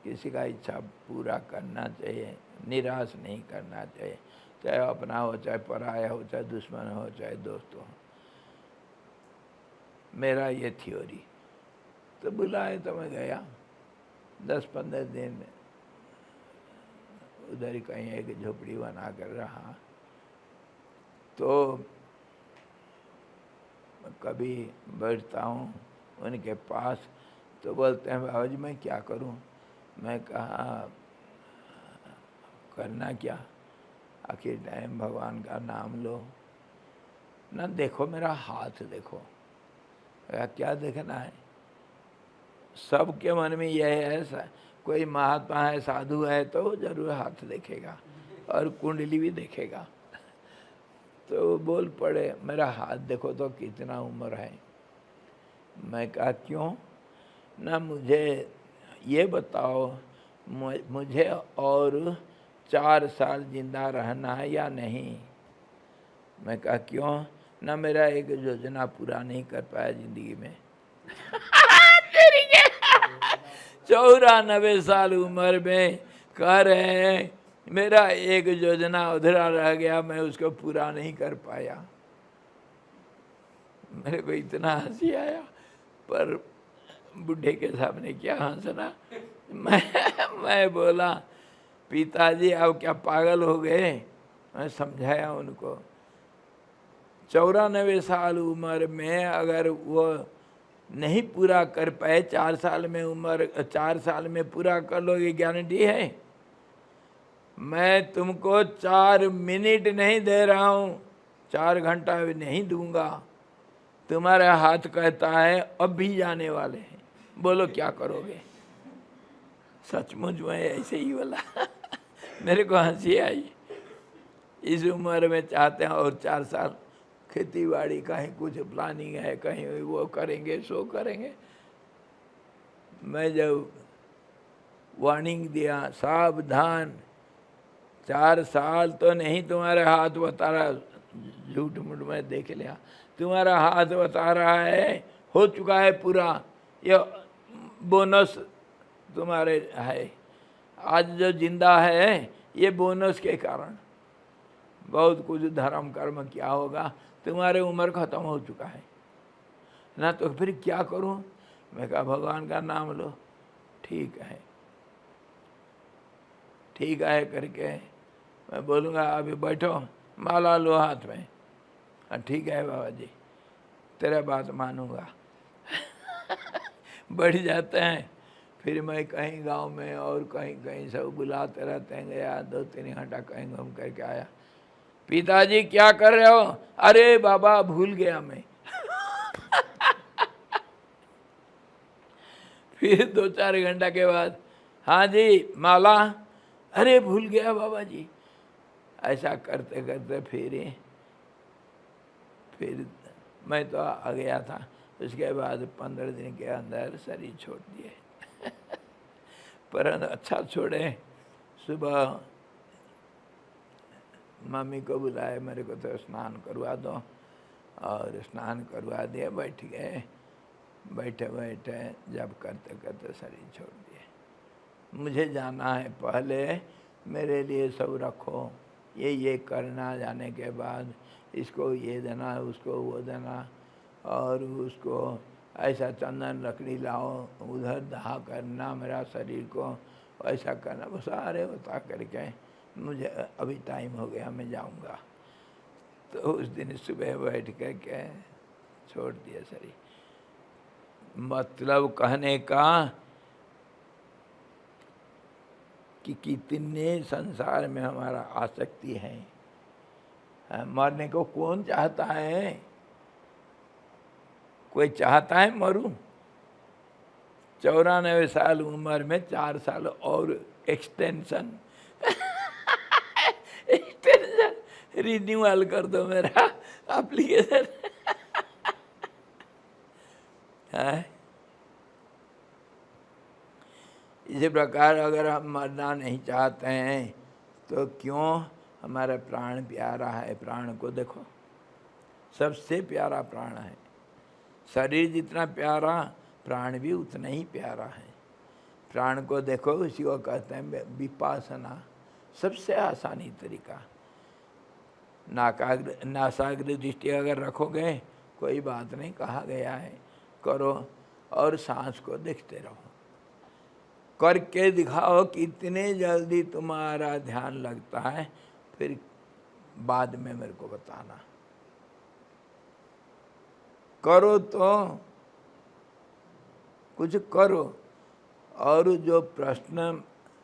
किसी का इच्छा पूरा करना चाहिए, निराश नहीं करना चाहिए, चाहे अपना हो, चाहे पराया हो, चाहे दुश्मन हो, चाहे दोस्त हो। मेरा ये थ्योरी। तो बुलाए तो मैं गया। 10-15 दिन उधर ही कहीं एक झोपड़ी बना कर रहा। तो कभी बैठता हूँ उनके पास, तो बोलते हैं बाबा जी मैं क्या करूँ? मैं कहा करना क्या, आखिर टाइम भगवान का नाम लो ना, देखो मेरा हाथ देखो। क्या देखना है? सबके मन में यह है, कोई महात्मा है, साधु है तो जरूर हाथ देखेगा और कुंडली भी देखेगा। तो बोल पड़े, मेरा हाथ देखो तो कितना उम्र है। मैं कहा क्यों? ना मुझे ये बताओ, मुझे और 4 साल जिंदा रहना है या नहीं? मैं कहा क्यों? ना मेरा एक योजना पूरा नहीं कर पाया जिंदगी में। 94 साल उम्र में कह रहे हैं मेरा एक योजना अधूरा रह गया, मैं उसको पूरा नहीं कर पाया। मेरे को इतना हंसी आया, पर बुढ़े के सामने क्या हंसना। मैं बोला पिताजी आप क्या पागल हो गए? मैं समझाया उनको। 94 साल उम्र में अगर वो नहीं पूरा कर पाए, 4 साल में उम्र, 4 साल में पूरा कर लो, ये गारंटी है? मैं तुमको 4 मिनट नहीं दे रहा हूँ, 4 घंटा भी नहीं दूंगा। तुम्हारा हाथ कहता है अब भी जाने वाले हैं, बोलो क्या करोगे? सचमुच में ऐसे ही बोला। मेरे को हंसी आई। इस उम्र में चाहते हैं और 4 साल खेती बाड़ी, कहीं कुछ प्लानिंग है, कहीं वो करेंगे, सो करेंगे। मैं जब वार्निंग दिया, सावधान, 4 साल तो नहीं, तुम्हारे हाथ बता रहा, झूठ मूठ में देख लिया, तुम्हारा हाथ बता रहा है हो चुका है पूरा, ये बोनस तुम्हारे है। आज जो जिंदा है ये बोनस के कारण। बहुत कुछ धर्म कर्म क्या होगा, तुम्हारे उम्र खत्म हो चुका है ना, तो फिर क्या करूं? मैं कहा भगवान का नाम लो। ठीक है, ठीक है करके मैं बोलूँगा अभी बैठो, माला लो हाथ में। हाँ ठीक है बाबा जी, तेरा बात मानूंगा। बढ़ जाते हैं। फिर मैं कहीं गांव में और कहीं कहीं सब बुलाते रहते हैं। गया 2-3 घंटा कहीं घूम करके आया। पिताजी क्या कर रहे हो? अरे बाबा भूल गया मैं। फिर 2-4 घंटा के बाद, हाँ जी माला, अरे भूल गया बाबा जी। ऐसा करते करते फिर मैं तो आ गया था। उसके बाद 15 दिन के अंदर शरीर छोड़ दिए। पर अच्छा छोड़े। सुबह मम्मी को बुलाए, मेरे को तो स्नान करवा दो, और स्नान करवा दिया। बैठ गए, बैठे बैठे जब करते करते शरीर छोड़ दिए। मुझे जाना है, पहले मेरे लिए सब रखो, ये करना, जाने के बाद इसको ये देना, उसको वो देना, और उसको ऐसा चंदन लकड़ी लाओ, उधर दहा करना मेरा शरीर को, ऐसा करना। वो सारे बता करके मुझे अभी टाइम हो गया, मैं जाऊंगा। तो उस दिन सुबह बैठ कर के छोड़ दिया शरीर। मतलब कहने का कि कितने संसार में हमारा आसक्ति है। मरने को कौन चाहता है? कोई चाहता है मरूं? 94 साल उम्र में 4 साल और एक्सटेंशन एक्सटेंशन रिन्यूअल कर दो मेरा एप्लीकेशन। इसी प्रकार अगर हम मरना नहीं चाहते हैं तो क्यों? हमारा प्राण प्यारा है। प्राण को देखो, सबसे प्यारा प्राण है। शरीर जितना प्यारा, प्राण भी उतना ही प्यारा है। प्राण को देखो, इसी को कहते हैं विपासना। सबसे आसानी तरीका, नासाग्र दृष्टि अगर रखोगे, कोई बात नहीं, कहा गया है करो, और सांस को देखते रहो। करके दिखाओ कितने जल्दी तुम्हारा ध्यान लगता है, फिर बाद में मेरे को बताना। करो तो कुछ करो। और जो प्रश्न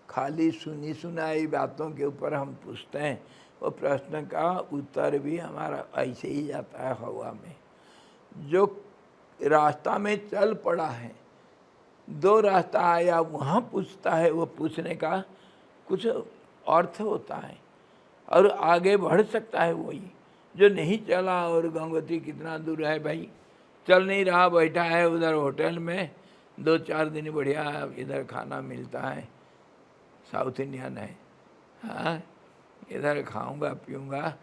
खाली सुनी सुनाई बातों के ऊपर हम पूछते हैं, वो प्रश्न का उत्तर भी हमारा ऐसे ही जाता है हवा में। जो रास्ता में चल पड़ा है, 2 रास्ता आया, वहाँ पूछता है, वो पूछने का कुछ अर्थ होता है और आगे बढ़ सकता है। वही जो नहीं चला, और गंगोत्री कितना दूर है भाई, चल नहीं रहा, बैठा है उधर होटल में, 2-4 दिन बढ़िया इधर खाना मिलता है, साउथ इंडियन है, हाँ, इधर खाऊंगा पीऊंगा,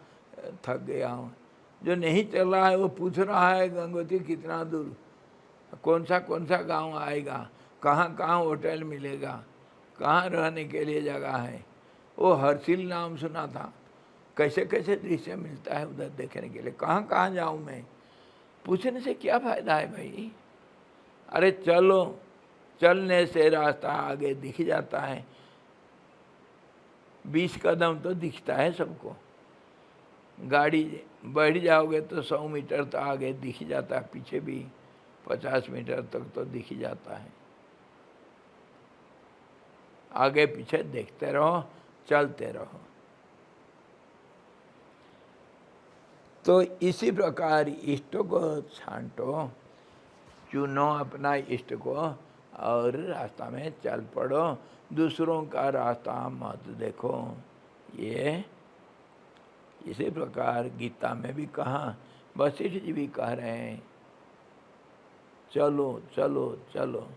थक गया हूँ। जो नहीं चल रहा है वो पूछ रहा है गंगोत्री कितना दूर, कौन सा गांव आएगा, कहाँ होटल मिलेगा, कहाँ रहने के लिए जगह है। वो हर्षिल नाम सुना था, कैसे कैसे दृश्य मिलता है उधर देखने के लिए। कहाँ जाऊँ मैं? पूछने से क्या फ़ायदा है भाई? अरे चलो, चलने से रास्ता आगे दिख जाता है। 20 कदम तो दिखता है सबको। गाड़ी बढ़ जाओगे तो 100 मीटर तो आगे दिख जाता है, पीछे भी 50 मीटर तक तो दिख जाता है। आगे पीछे देखते रहो, चलते रहो। तो इसी प्रकार इष्ट को छांटो, चुनो अपना इष्ट को, और रास्ता में चल पड़ो। दूसरों का रास्ता मत देखो। ये इसी प्रकार गीता में भी कहा, वशिष्ठ जी भी कह रहे हैं, चलो चलो चलो।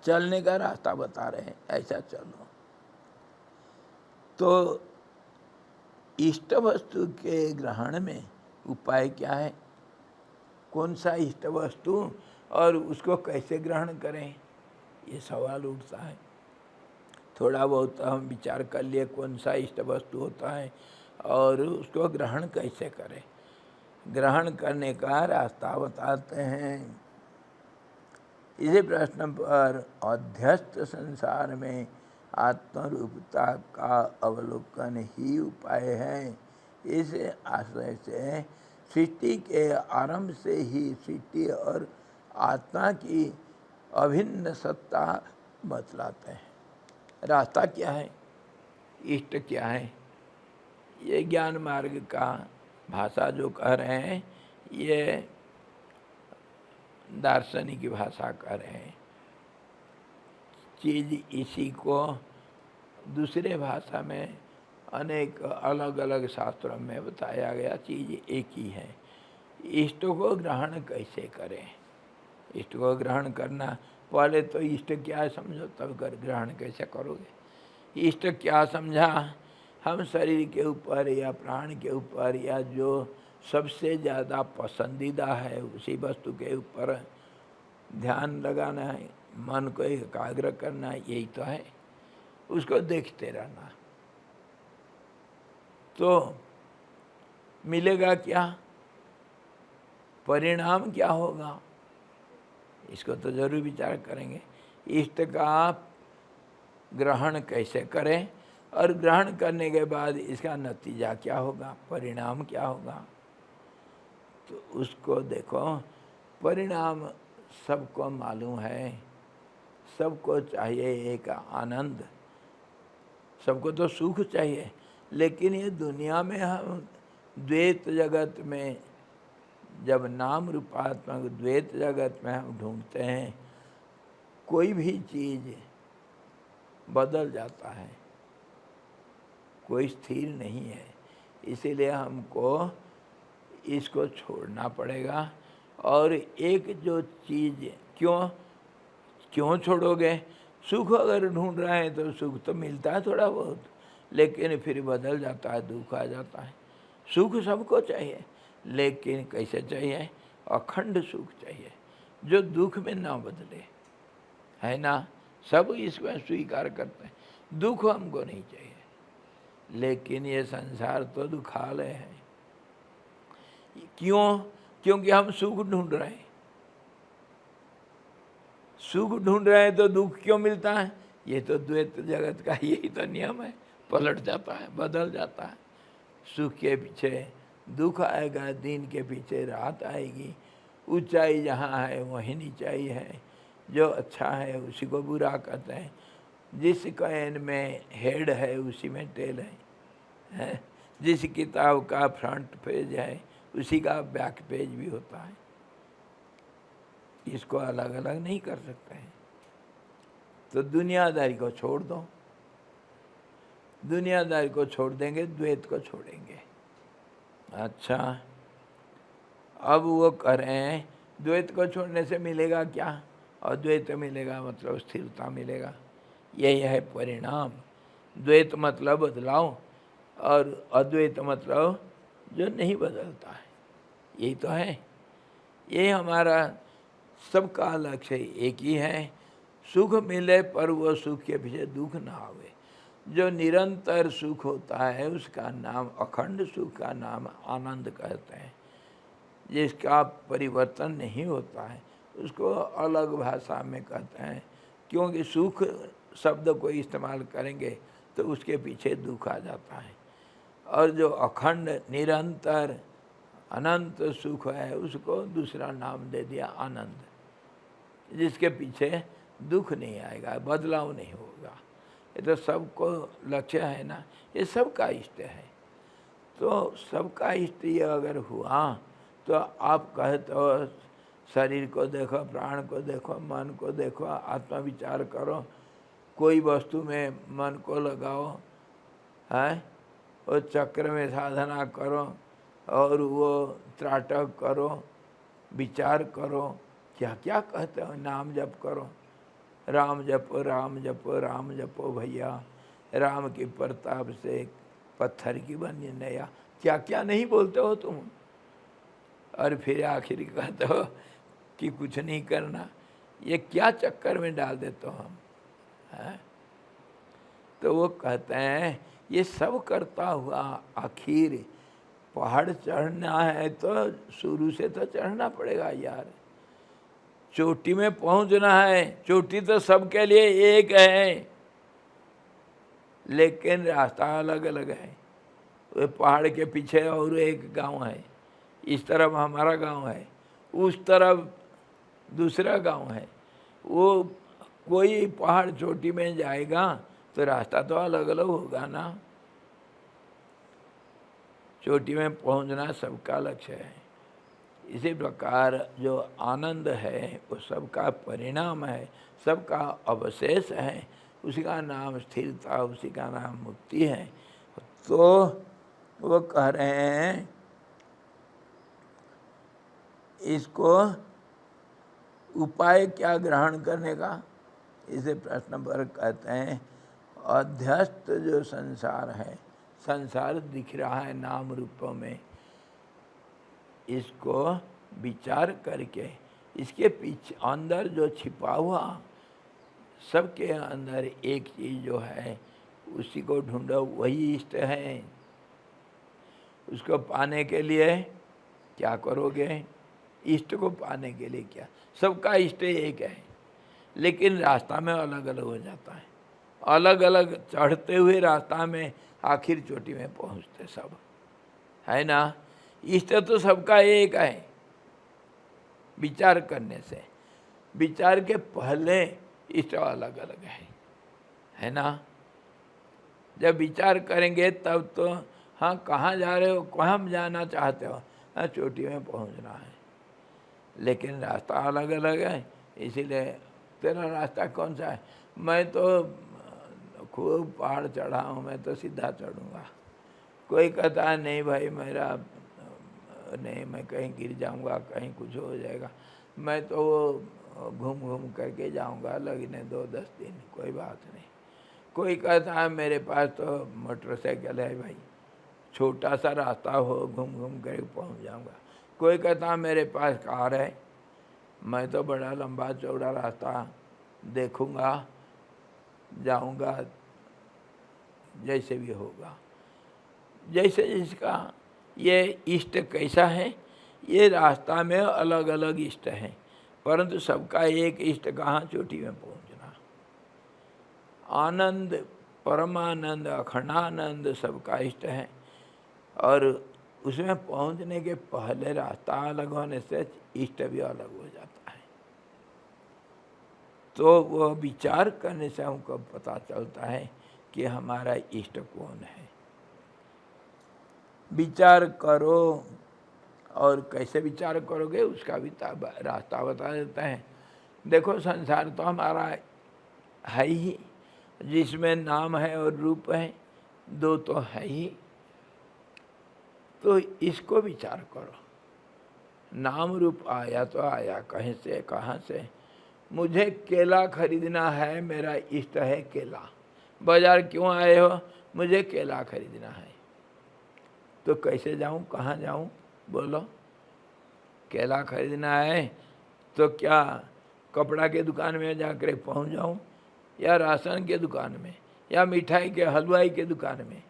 चलने का रास्ता बता रहे हैं, ऐसा चलो। तो इष्ट वस्तु के ग्रहण में उपाय क्या है? कौन सा इष्ट वस्तु और उसको कैसे ग्रहण करें, ये सवाल उठता है। थोड़ा बहुत हम विचार कर लिए कौन सा इष्ट वस्तु होता है और उसको ग्रहण कैसे करें। ग्रहण करने का रास्ता बताते हैं। इसी प्रश्न पर अध्यस्त संसार में आत्मरूपता का अवलोकन ही उपाय है। इस आशय से सृष्टि के आरंभ से ही सृष्टि और आत्मा की अभिन्न सत्ता बतलाते हैं। रास्ता क्या है, इष्ट क्या है, ये ज्ञान मार्ग का भाषा जो कह रहे हैं, ये दार्शनिक भाषा कह रहे हैं। चीज़ इसी को दूसरे भाषा में अनेक अलग अलग शास्त्रों में बताया गया, चीज़ एक ही है। इष्ट को ग्रहण कैसे करें, इष्ट को ग्रहण करना, पहले तो इष्ट क्या है समझो, तब ग्रहण कैसे करोगे। इष्ट क्या समझा, हम शरीर के ऊपर या प्राण के ऊपर या जो सबसे ज़्यादा पसंदीदा है उसी वस्तु के ऊपर ध्यान लगाना है, मन को एकाग्र करना, यही तो है। उसको देखते रहना तो मिलेगा क्या, परिणाम क्या होगा, इसको तो जरूर विचार करेंगे। इष्ट का ग्रहण कैसे करें और ग्रहण करने के बाद इसका नतीजा क्या होगा, परिणाम क्या होगा, तो उसको देखो। परिणाम सबको मालूम है, सबको चाहिए एक आनंद, सबको तो सुख चाहिए, लेकिन ये दुनिया में हम द्वैत जगत में, जब नाम रूपात्मक द्वैत जगत में हम ढूंढते हैं, कोई भी चीज़ बदल जाता है, कोई स्थिर नहीं है। इसीलिए हमको इसको छोड़ना पड़ेगा। और एक जो चीज़ क्यों छोड़ोगे, सुख अगर ढूंढ रहे हैं तो सुख तो मिलता है थोड़ा बहुत, लेकिन फिर बदल जाता है, दुख आ जाता है। सुख सबको चाहिए, लेकिन कैसे चाहिए, अखंड सुख चाहिए जो दुख में ना बदले, है ना। सब इसको स्वीकार करते हैं, दुख हमको नहीं चाहिए, लेकिन ये संसार तो दुखालय है। क्योंकि हम सुख ढूंढ रहे हैं। सुख ढूंढ रहे हैं तो दुख क्यों मिलता है, ये तो द्वैत जगत का यही तो नियम है, पलट जाता है, बदल जाता है। सुख के पीछे दुख आएगा, दिन के पीछे रात आएगी, ऊंचाई जहाँ है वहीं नीचाई है, जो अच्छा है उसी को बुरा कहते हैं, जिस कॉइन में हेड है उसी में टेल है, जिस किताब का फ्रंट पेज है उसी का बैक पेज भी होता है, इसको अलग अलग नहीं कर सकते हैं। तो दुनियादारी को छोड़ दो, दुनियादारी को छोड़ देंगे, द्वैत को छोड़ेंगे। अच्छा, अब वो कह रहे हैं द्वैत को छोड़ने से मिलेगा क्या, अद्वैत मिलेगा, मतलब स्थिरता मिलेगा, यही है परिणाम। द्वैत मतलब बदलाव और अद्वैत मतलब जो नहीं बदलता है, यही तो है। ये हमारा सबका लक्ष्य एक ही है, सुख मिले पर वो सुख के पीछे दुख ना आवे। जो निरंतर सुख होता है उसका नाम, अखंड सुख का नाम आनंद कहते हैं। जिसका परिवर्तन नहीं होता है उसको अलग भाषा में कहते हैं, क्योंकि सुख शब्द को इस्तेमाल करेंगे तो उसके पीछे दुख आ जाता है। और जो अखंड निरंतर अनंत सुख है उसको दूसरा नाम दे दिया आनंद, जिसके पीछे दुख नहीं आएगा, बदलाव नहीं होगा। ये तो सबको लक्ष्य है ना, ये सबका इष्ट है। तो सबका इष्ट ये अगर हुआ तो आप कहते हो शरीर को देखो, प्राण को देखो, मन को देखो, आत्मा विचार करो, कोई वस्तु में मन को लगाओ, है और चक्र में साधना करो और वो त्राटक करो, विचार करो, क्या क्या कहते हो, नाम जप करो, राम जपो राम जपो राम जपो भैया, राम की प्रताप से पत्थर की बनी नया, क्या क्या नहीं बोलते हो तुम। और फिर आखिर कहते हो कि कुछ नहीं करना, ये क्या चक्कर में डाल देते हो हम, है? तो वो कहते हैं ये सब करता हुआ आखिर पहाड़ चढ़ना है तो शुरू से तो चढ़ना पड़ेगा यार, चोटी में पहुंचना है। चोटी तो सबके लिए एक है, लेकिन रास्ता अलग अलग है। वो पहाड़ के पीछे और एक गांव है, इस तरफ हमारा गांव है, उस तरफ दूसरा गांव है। वो कोई पहाड़ चोटी में जाएगा तो रास्ता तो अलग अलग होगा ना। चोटी में पहुंचना सबका लक्ष्य है। इसी प्रकार जो आनंद है वो सबका परिणाम है, सबका अवशेष है, उसी का नाम स्थिरता, उसी का नाम मुक्ति है। तो वो कह रहे हैं इसको उपाय क्या ग्रहण करने का? इसे प्रश्न पर कहते हैं अध्यस्त जो संसार है, संसार दिख रहा है नाम रूपों में, इसको विचार करके इसके पीछे अंदर जो छिपा हुआ, सबके अंदर एक चीज जो है उसी को ढूंढो, वही इष्ट है। उसको पाने के लिए क्या करोगे? इष्ट को पाने के लिए क्या? सबका इष्ट एक है, लेकिन रास्ता में अलग अलग हो जाता है। अलग अलग चढ़ते हुए रास्ता में आखिर चोटी में पहुंचते सब, है ना? इष्ट तो सबका एक है। विचार करने से, विचार के पहले इष्ट अलग अलग है ना? जब विचार करेंगे तब तो हाँ कहाँ जा रहे हो, कहाँ जाना चाहते हो, हाँ चोटी में पहुंचना है, लेकिन रास्ता अलग अलग है। इसीलिए तेरा रास्ता कौन सा है? मैं तो खूब पहाड़ चढ़ा हूँ, मैं तो सीधा चढ़ूँगा। कोई कहता है नहीं भाई मेरा नहीं, मैं कहीं गिर जाऊँगा, कहीं कुछ हो जाएगा, मैं तो घूम घूम करके जाऊँगा, लगने 2-10 दिन, कोई बात नहीं। कोई कहता है मेरे पास तो मोटरसाइकिल है भाई, छोटा सा रास्ता हो, घूम घूम कर पहुँच जाऊँगा। कोई कहता है मेरे पास कार है, मैं तो बड़ा लंबा चौड़ा रास्ता देखूँगा, जाऊँगा, जैसे भी होगा। जैसे जिसका ये इष्ट कैसा है, ये रास्ता में अलग अलग इष्ट हैं, परंतु सबका एक इष्ट कहाँ? चोटी में पहुँचना। आनंद, परमानंद, अखंडानंद सबका इष्ट है, और उसमें पहुँचने के पहले रास्ता अलग होने से इष्ट भी अलग हो जाता है। तो वो विचार करने से हमको पता चलता है कि हमारा इष्ट कौन है। विचार करो, और कैसे विचार करोगे उसका भी रास्ता बता देता है। देखो संसार तो हमारा है ही, जिसमें नाम है और रूप है, दो तो है ही। तो इसको विचार करो। नाम रूप आया तो आया कहीं से, कहाँ से? मुझे केला खरीदना है, मेरा इष्ट है केला। बाजार क्यों आए हो? मुझे केला खरीदना है। तो कैसे जाऊं, कहाँ जाऊं? बोलो। केला खरीदना है तो क्या कपड़ा के दुकान में जाकर पहुंच जाऊं, या राशन के दुकान में, या मिठाई के हलवाई के दुकान में?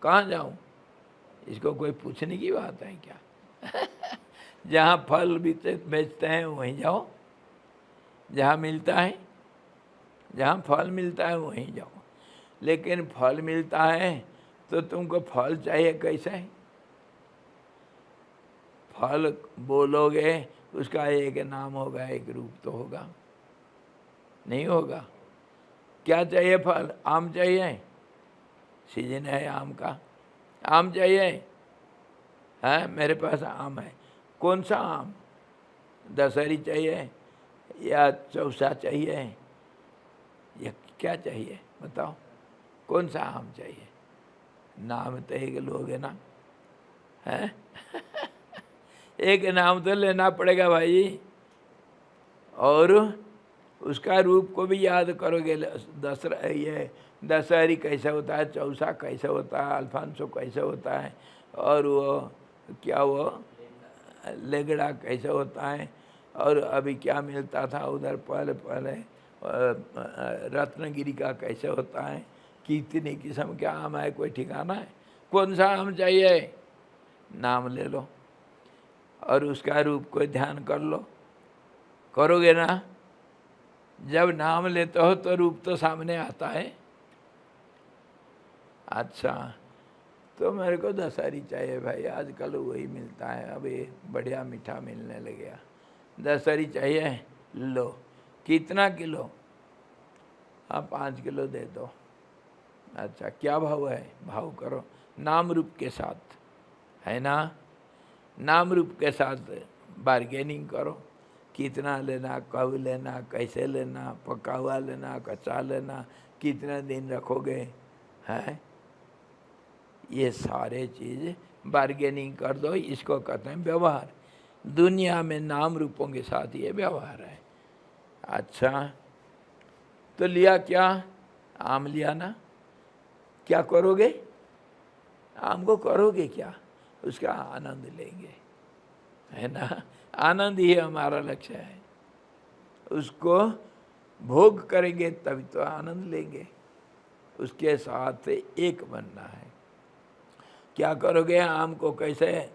कहाँ जाऊं? इसको कोई पूछने की बात है क्या? जहाँ फल बेचते हैं वहीं जाओ, जहाँ मिलता है, जहाँ फल मिलता है वहीं जाओ। लेकिन फल मिलता है तो तुमको फल चाहिए कैसे? फल बोलोगे उसका एक नाम होगा, एक रूप तो होगा, नहीं होगा? क्या चाहिए फल? आम चाहिए, सीजन है आम का, आम चाहिए है, मेरे पास आम है। कौन सा आम? दशहरी चाहिए या चौसा चाहिए, या क्या चाहिए बताओ? कौन सा आम चाहिए? नाम तो एक लोगे ना, है? एक नाम तो लेना पड़ेगा भाई, और उसका रूप को भी याद करोगे। दशहरी कैसे होता है, चौसा कैसे होता है, अल्फांसो कैसे होता है, और वो क्या वो लेगड़ा कैसे होता है, और अभी क्या मिलता था उधर पहले रत्नगिरी का कैसे होता है, कितनी किस्म के आम है, कोई ठिकाना है? कौन सा आम चाहिए? नाम ले लो और उसका रूप को ध्यान कर लो। करोगे ना? जब नाम लेते हो तो रूप तो सामने आता है। अच्छा, तो मेरे को दशहरी चाहिए भाई, आजकल वही मिलता है, अभी बढ़िया मीठा मिलने लग गया। दशहरी चाहिए, लो। कितना किलो? हाँ 5 किलो दे दो। अच्छा, क्या भाव है? भाव करो नाम रूप के साथ, है ना? नाम रूप के साथ बार्गेनिंग करो। कितना लेना, कब लेना, कैसे लेना, पका हुआ लेना, कच्चा लेना, कितना दिन रखोगे, हैं? ये सारे चीज़ बार्गेनिंग कर दो। इसको कहते हैं व्यवहार। दुनिया में नाम रूपों के साथ ये व्यवहार है। अच्छा, तो लिया क्या? आम लिया ना, क्या करोगे? आम को करोगे क्या? उसका आनंद लेंगे, है ना। आनंद ही हमारा लक्ष्य है, उसको भोग करेंगे तभी तो आनंद लेंगे, उसके साथ एक बनना है। क्या करोगे? आम को कैसे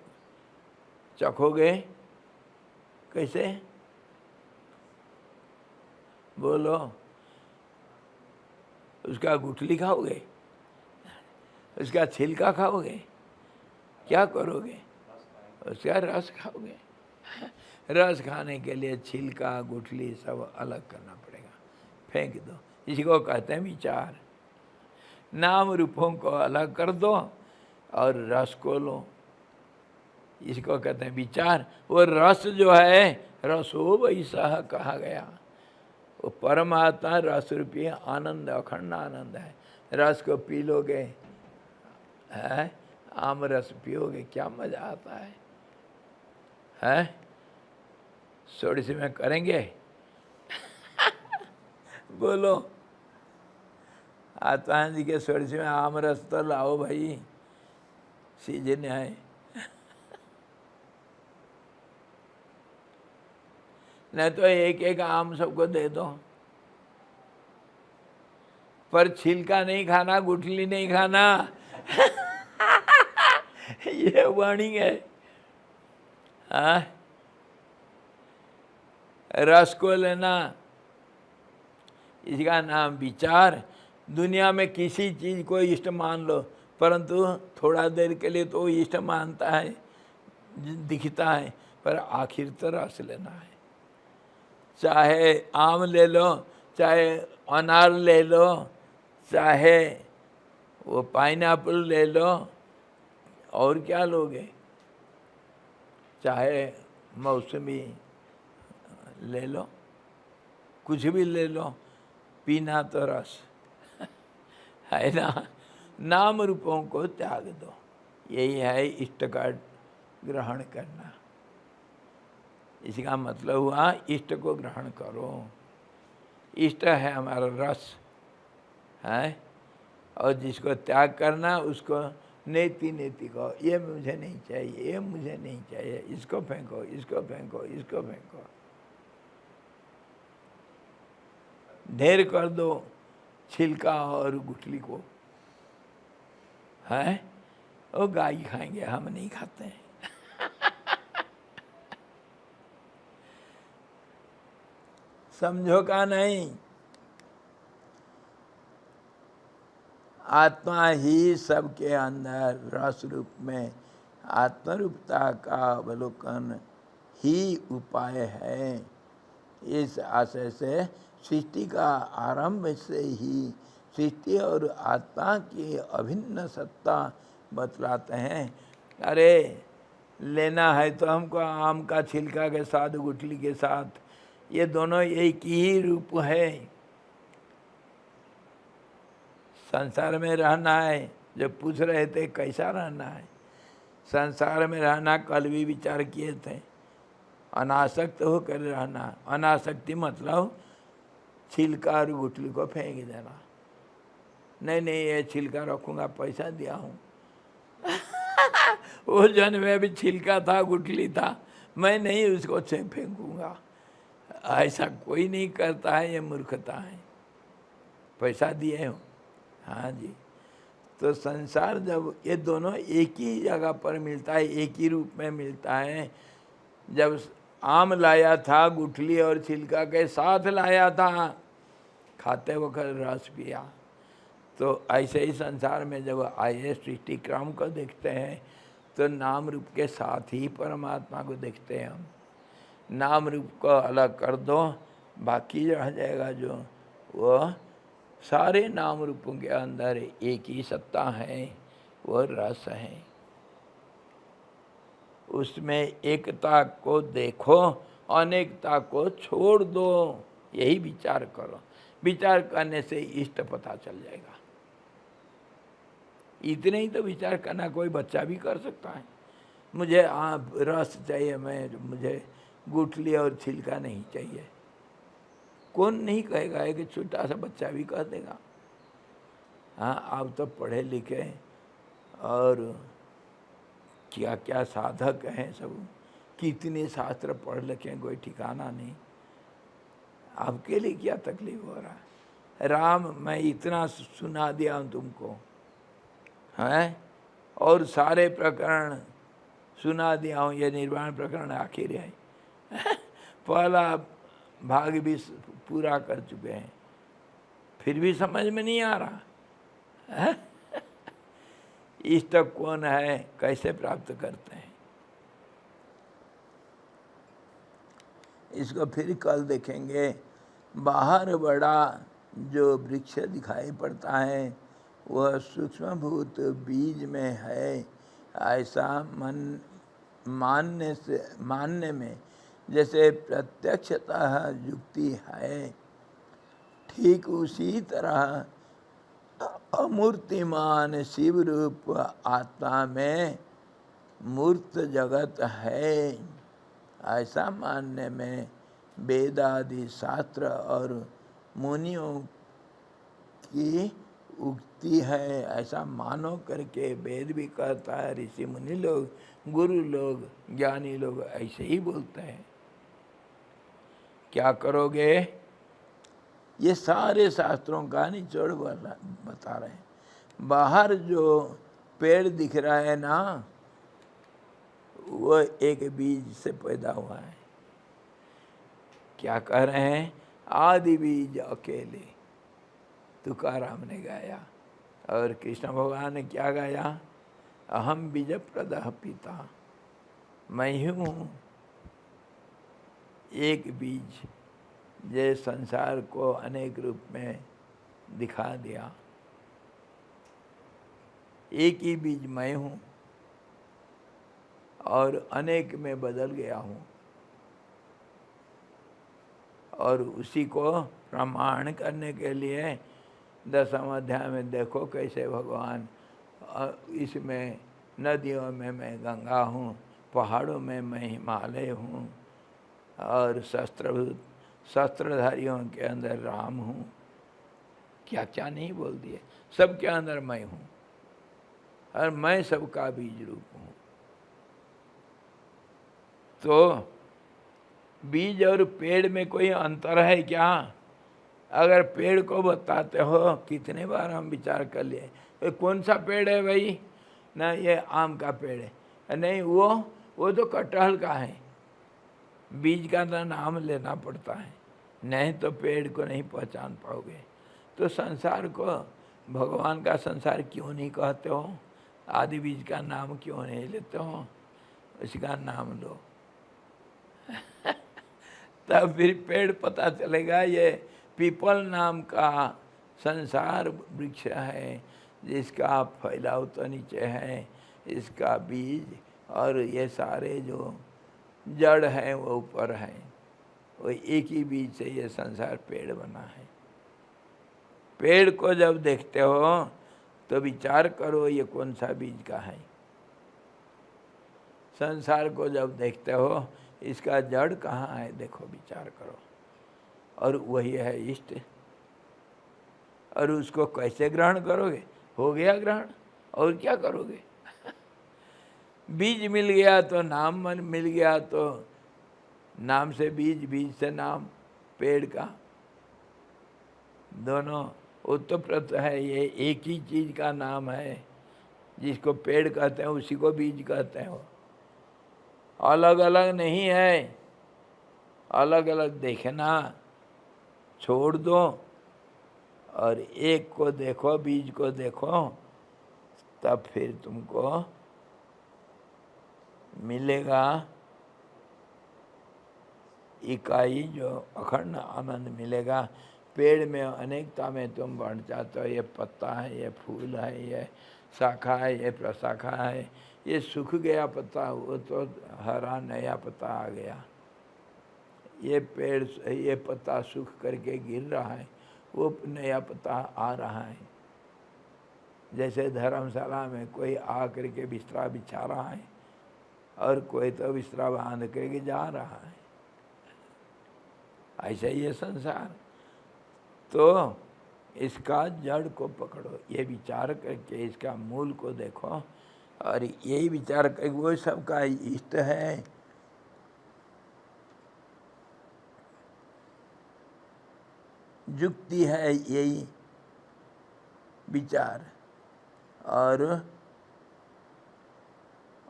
चखोगे? कैसे बोलो? उसका गुठली खाओगे? उसका छिलका खाओगे? क्या करोगे? उसका रस खाओगे। रस खाने के लिए छिलका गुठली सब अलग करना पड़ेगा, फेंक दो। इसी को कहते हैं विचार। नाम रूपों को अलग कर दो और रस को लो, इसको कहते हैं विचार। वो रस जो है, रसो वैसा कहा गया, वो परमात्मा रस रूपी आनंद, अखंड आनंद है। रस को पी लोगे, है आम रस पियोगे, क्या मजा आता है? सोडिस में करेंगे? बोलो, आत्मा जी के सोडिस में आम रस तो लाओ भाई, सीजन है। नहीं तो एक एक आम सबको दे दो, पर छिलका नहीं खाना, गुठली नहीं खाना। ये वार्निंग है। हाँ, रस को लेना, इसका नाम विचार। दुनिया में किसी चीज को इष्ट मान लो, परंतु थोड़ा देर के लिए तो इष्ट मानता है, दिखता है, पर आखिर तो रस लेना है। चाहे आम ले लो, चाहे अनार ले लो, चाहे वो पाइनएप्पल ले लो, और क्या लोगे? चाहे मौसमी ले लो, कुछ भी ले लो, पीना तो रस है ना। नाम रूपों को त्याग दो, यही है इष्ट का ग्रहण करना। इसका मतलब हुआ इष्ट को ग्रहण करो। इष्ट है हमारा रस है, और जिसको त्याग करना उसको नेति नेति कहो, ये मुझे नहीं चाहिए, ये मुझे नहीं चाहिए, इसको फेंको, इसको फेंको, इसको फेंको, ढेर कर दो छिलका और गुठली को, है वो गाय खाएंगे, हम नहीं खाते हैं। समझो का नहीं? आत्मा ही सबके अंदर रस रूप में, आत्मरूपता का अवलोकन ही उपाय है। इस आशय से सृष्टि का आरंभ से ही सृष्टि और आत्मा की अभिन्न सत्ता बतलाते हैं। अरे लेना है तो हमको आम का छिलका के साथ, गुठली के साथ, ये दोनों एक ही रूप है। संसार में रहना है, जो पूछ रहे थे कैसा रहना है, संसार में रहना कल भी विचार किए थे, अनासक्त होकर रहना। अनासक्ति मतलब छिलका और गुठली को फेंक देना। नहीं नहीं, ये छिलका रखूंगा, पैसा दिया हूँ। वो जन्म में भी छिलका था, गुठली था, मैं नहीं उसको फेंकूंगा। ऐसा कोई नहीं करता है, ये मूर्खता है। पैसा दिए हो, हाँ जी। तो संसार जब ये दोनों एक ही जगह पर मिलता है, एक ही रूप में मिलता है। जब आम लाया था गुठली और छिलका के साथ लाया था, खाते वक्त रस पिया। तो ऐसे ही संसार में जब आए सृष्टि क्रम को देखते हैं तो नाम रूप के साथ ही परमात्मा को देखते हैं हम। नाम रूप को अलग कर दो, बाकी रह जाएगा जो, वो सारे नाम रूपों के अंदर एक ही सत्ता है, वो रस है। उसमें एकता को देखो, अनेकता को छोड़ दो, यही विचार करो। विचार करने से इष्ट पता चल जाएगा। इतने ही तो विचार करना कोई बच्चा भी कर सकता है। मुझे रस चाहिए, मुझे गुठली और छिलका नहीं चाहिए, कौन नहीं कहेगा, एक छोटा सा बच्चा भी कह देगा। हाँ, आप तो पढ़े लिखे और क्या क्या साधक हैं सब, कितने शास्त्र पढ़ लिखे, कोई ठिकाना नहीं। आपके लिए क्या तकलीफ हो रहा है? राम मैं इतना सुना दिया हूँ तुमको, हैं, और सारे प्रकरण सुना दिया हूँ, ये निर्वाण प्रकरण आखिर है। पहला भाग भी पूरा कर चुके हैं, फिर भी समझ में नहीं आ रहा है? इष्ट कौन है, कैसे प्राप्त करते हैं? इसको फिर कल देखेंगे। बाहर बड़ा जो वृक्ष दिखाई पड़ता है वह सूक्ष्मभूत बीज में है, ऐसा मानने में जैसे प्रत्यक्षतः युक्ति है, ठीक उसी तरह अमूर्तिमान शिव रूप आत्मा में मूर्त जगत है, ऐसा मानने में वेदादि शास्त्र और मुनियों की उक्ति है। ऐसा मानो करके वेद भी कहता है, ऋषि मुनि लोग, गुरु लोग, ज्ञानी लोग ऐसे ही बोलते हैं। क्या करोगे? ये सारे शास्त्रों का निचोड़ बता रहे हैं। बाहर जो पेड़ दिख रहा है ना, वो एक बीज से पैदा हुआ है। क्या कह रहे हैं? आदि बीज अकेले, तुकाराम ने गाया। और कृष्ण भगवान ने क्या गाया? अहम बीज प्रदः पिता, मैं ही हूँ एक बीज, ये संसार को अनेक रूप में दिखा दिया। एक ही बीज मैं हूँ और अनेक में बदल गया हूँ। और उसी को प्रमाण करने के लिए 10वें अध्याय में देखो कैसे भगवान, इसमें नदियों में मैं गंगा हूँ, पहाड़ों में मैं हिमालय हूँ, और शस्त्रधारियों के अंदर राम हूँ, क्या क्या नहीं बोल दिए। सबके अंदर मैं हूँ और मैं सबका बीज रूप हूँ। तो बीज और पेड़ में कोई अंतर है क्या? अगर पेड़ को बताते हो, कितने बार हम विचार कर लिए, ये कौन सा पेड़ है भाई? ना ये आम का पेड़ है, नहीं वो तो कटहल का है। बीज का तो नाम लेना पड़ता है, नहीं तो पेड़ को नहीं पहचान पाओगे। तो संसार को भगवान का संसार क्यों नहीं कहते हो? आदि बीज का नाम क्यों नहीं लेते हो? उसका नाम लो। तब फिर पेड़ पता चलेगा ये पीपल नाम का संसार वृक्ष है, जिसका फैलाव तो नीचे है, इसका बीज और ये सारे जो जड़ है वो ऊपर है। वो एक ही बीज से ये संसार पेड़ बना है। पेड़ को जब देखते हो तो विचार करो ये कौन सा बीज का है। संसार को जब देखते हो इसका जड़ कहाँ है, देखो विचार करो। और वही है इष्ट। और उसको कैसे ग्रहण करोगे? हो गया ग्रहण, और क्या करोगे? बीज मिल गया तो नाम मिल गया, तो नाम से बीज, बीज से नाम, पेड़ का दोनों उत्तप्रत है। ये एक ही चीज का नाम है। जिसको पेड़ कहते हैं उसी को बीज कहते हैं। अलग अलग नहीं है। अलग अलग देखना छोड़ दो और एक को देखो, बीज को देखो, तब फिर तुमको मिलेगा इकाई जो अखंड आनंद मिलेगा। पेड़ में अनेकता में तुम बढ़ जाते हो। ये पत्ता है, ये फूल है, ये शाखा है, ये प्रशाखा है। ये सूख गया पत्ता, वो तो हरा नया पत्ता आ गया। ये पेड़, ये पत्ता सूख करके गिर रहा है, वो नया पत्ता आ रहा है। जैसे धर्मशाला में कोई आ करके बिस्तरा बिछा रहा है और कोई तो बिस्तरा बांध करके जा रहा है। ऐसा ही है संसार। तो इसका जड़ को पकड़ो, ये विचार करके इसका मूल को देखो, और यही विचार करके वो सबका इष्ट है। युक्ति है यही विचार। और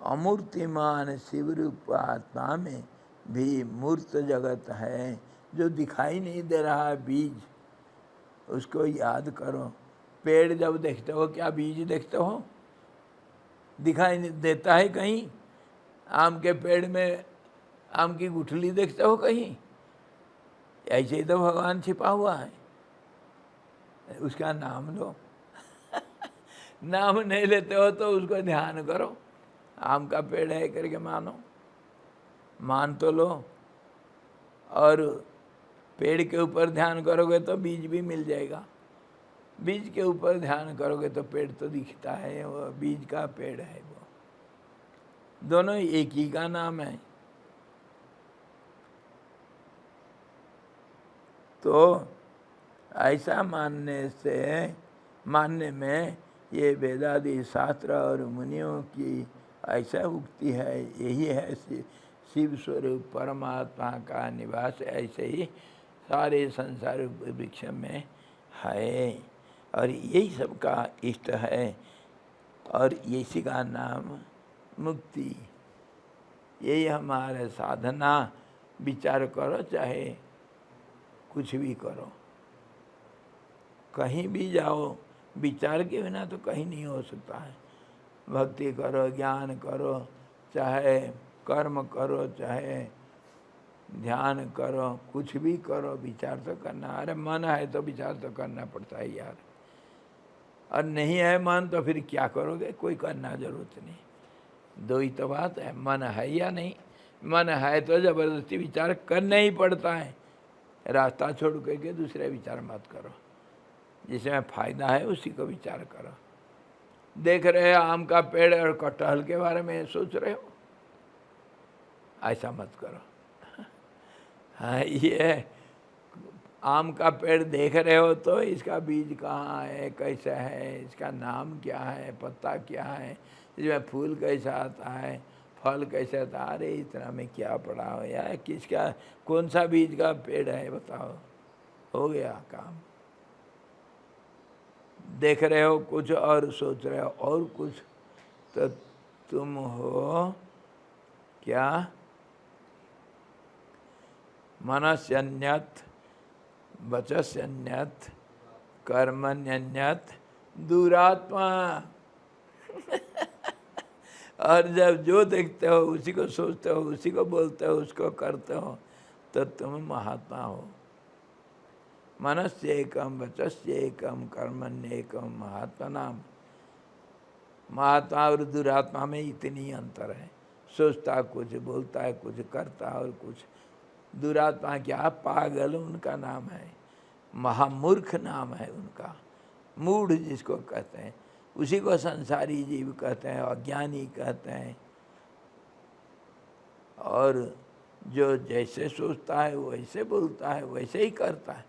अमूर्तिमान शिव रूप आत्मा में भी मूर्त जगत है, जो दिखाई नहीं दे रहा है बीज, उसको याद करो। पेड़ जब देखते हो क्या बीज देखते हो? दिखाई नहीं देता है कहीं? आम के पेड़ में आम की गुठली देखते हो कहीं? ऐसे ही तो भगवान छिपा हुआ है, उसका नाम लो। नाम नहीं लेते हो तो उसको ध्यान करो। आम का पेड़ है करके मानो, मान तो लो। और पेड़ के ऊपर ध्यान करोगे तो बीज भी मिल जाएगा। बीज के ऊपर ध्यान करोगे तो पेड़ तो दिखता है, वो बीज का पेड़ है। वो दोनों एक ही का नाम है। तो ऐसा मानने में ये वेदादि शास्त्र और मुनियों की ऐसा उक्ति है, यही है शिव स्वरूप परमात्मा का निवास। ऐसे ही सारे संसार वृक्ष में है, और यही सबका इष्ट है, और इसी का नाम मुक्ति। यही हमारे साधना। विचार करो, चाहे कुछ भी करो, कहीं भी जाओ, विचार के बिना तो कहीं नहीं हो सकता है। भक्ति करो, ज्ञान करो, चाहे कर्म करो, चाहे ध्यान करो, कुछ भी करो, विचार तो करना। अरे मन है तो विचार तो करना पड़ता है यार, और नहीं है मन तो फिर क्या करोगे? कोई करना जरूरत नहीं। दो ही तो बात है, मन है या नहीं। मन है तो जबरदस्ती विचार करना ही पड़ता है। रास्ता छोड़ करके दूसरे विचार मत करो, जिसमें फायदा है उसी को विचार करो। देख रहे हो आम का पेड़ और कटहल के बारे में सोच रहे हो, ऐसा मत करो। हाँ, ये आम का पेड़ देख रहे हो तो इसका बीज कहाँ है, कैसा है, इसका नाम क्या है, पत्ता क्या है, इसमें फूल कैसा आता है, फल कैसे आता है। अरे इतना में क्या पड़ा हो यार, किसका कौन सा बीज का पेड़ है बताओ, हो गया काम। देख रहे हो कुछ और सोच रहे हो और कुछ, तो तुम हो क्या? मनस्यन्यत वचस्यन्यत कर्मण्यन्यत दुरात्मा। और जब जो देखते हो उसी को सोचते हो, उसी को बोलते हो, उसको करते हो, तो तुम महात्मा हो। मनस्य एकम वचस्य एकम कर्मण्य एकम महात्मा नाम। महात्मा और दुरात्मा में इतनी अंतर है। सोचता कुछ, बोलता है कुछ, करता और कुछ। दुरात्मा क्या? पागल उनका नाम है, महामूर्ख नाम है उनका। मूढ़ जिसको कहते हैं, उसी को संसारी जीव कहते हैं, अज्ञानी कहते हैं। और जो जैसे सोचता है वैसे बोलता है, वैसे ही करता है,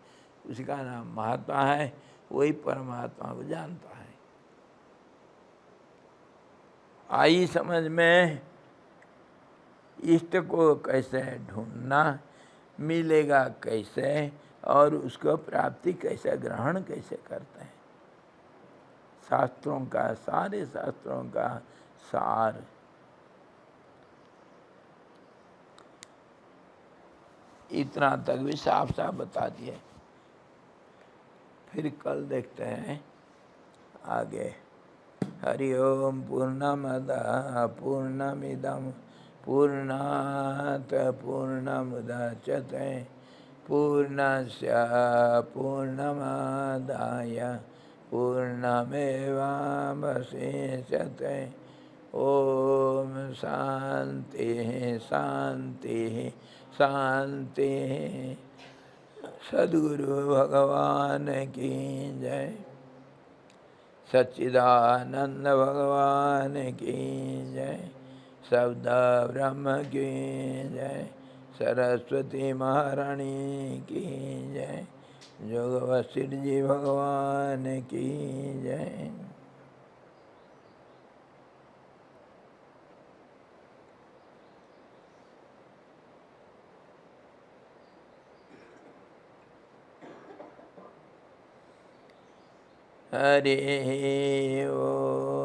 उसका नाम महात्मा है। वही परमात्मा को जानता है। आई समझ में? इष्ट को कैसे ढूंढना, मिलेगा कैसे, और उसको प्राप्ति कैसे, ग्रहण कैसे करते हैं। शास्त्रों का, सारे शास्त्रों का सार। इतना तक भी साफ साफ बता दिए। फिर कल देखते हैं आगे। हरि ओम। पूर्णमदः पूर्णमिदं पूर्णात् पूर्णमुदच्यते पूर्णस्य पूर्णमादाय पूर्णमेवावशिष्यते। ओम शांति शांति शांति। सद्गुरु भगवान की जय। सच्चिदानंद भगवान की जय। शब्द ब्रह्म की जय। सरस्वती महारानी की जय। जोग वशिष्ठ जी भगवान की जय। हरि ओम।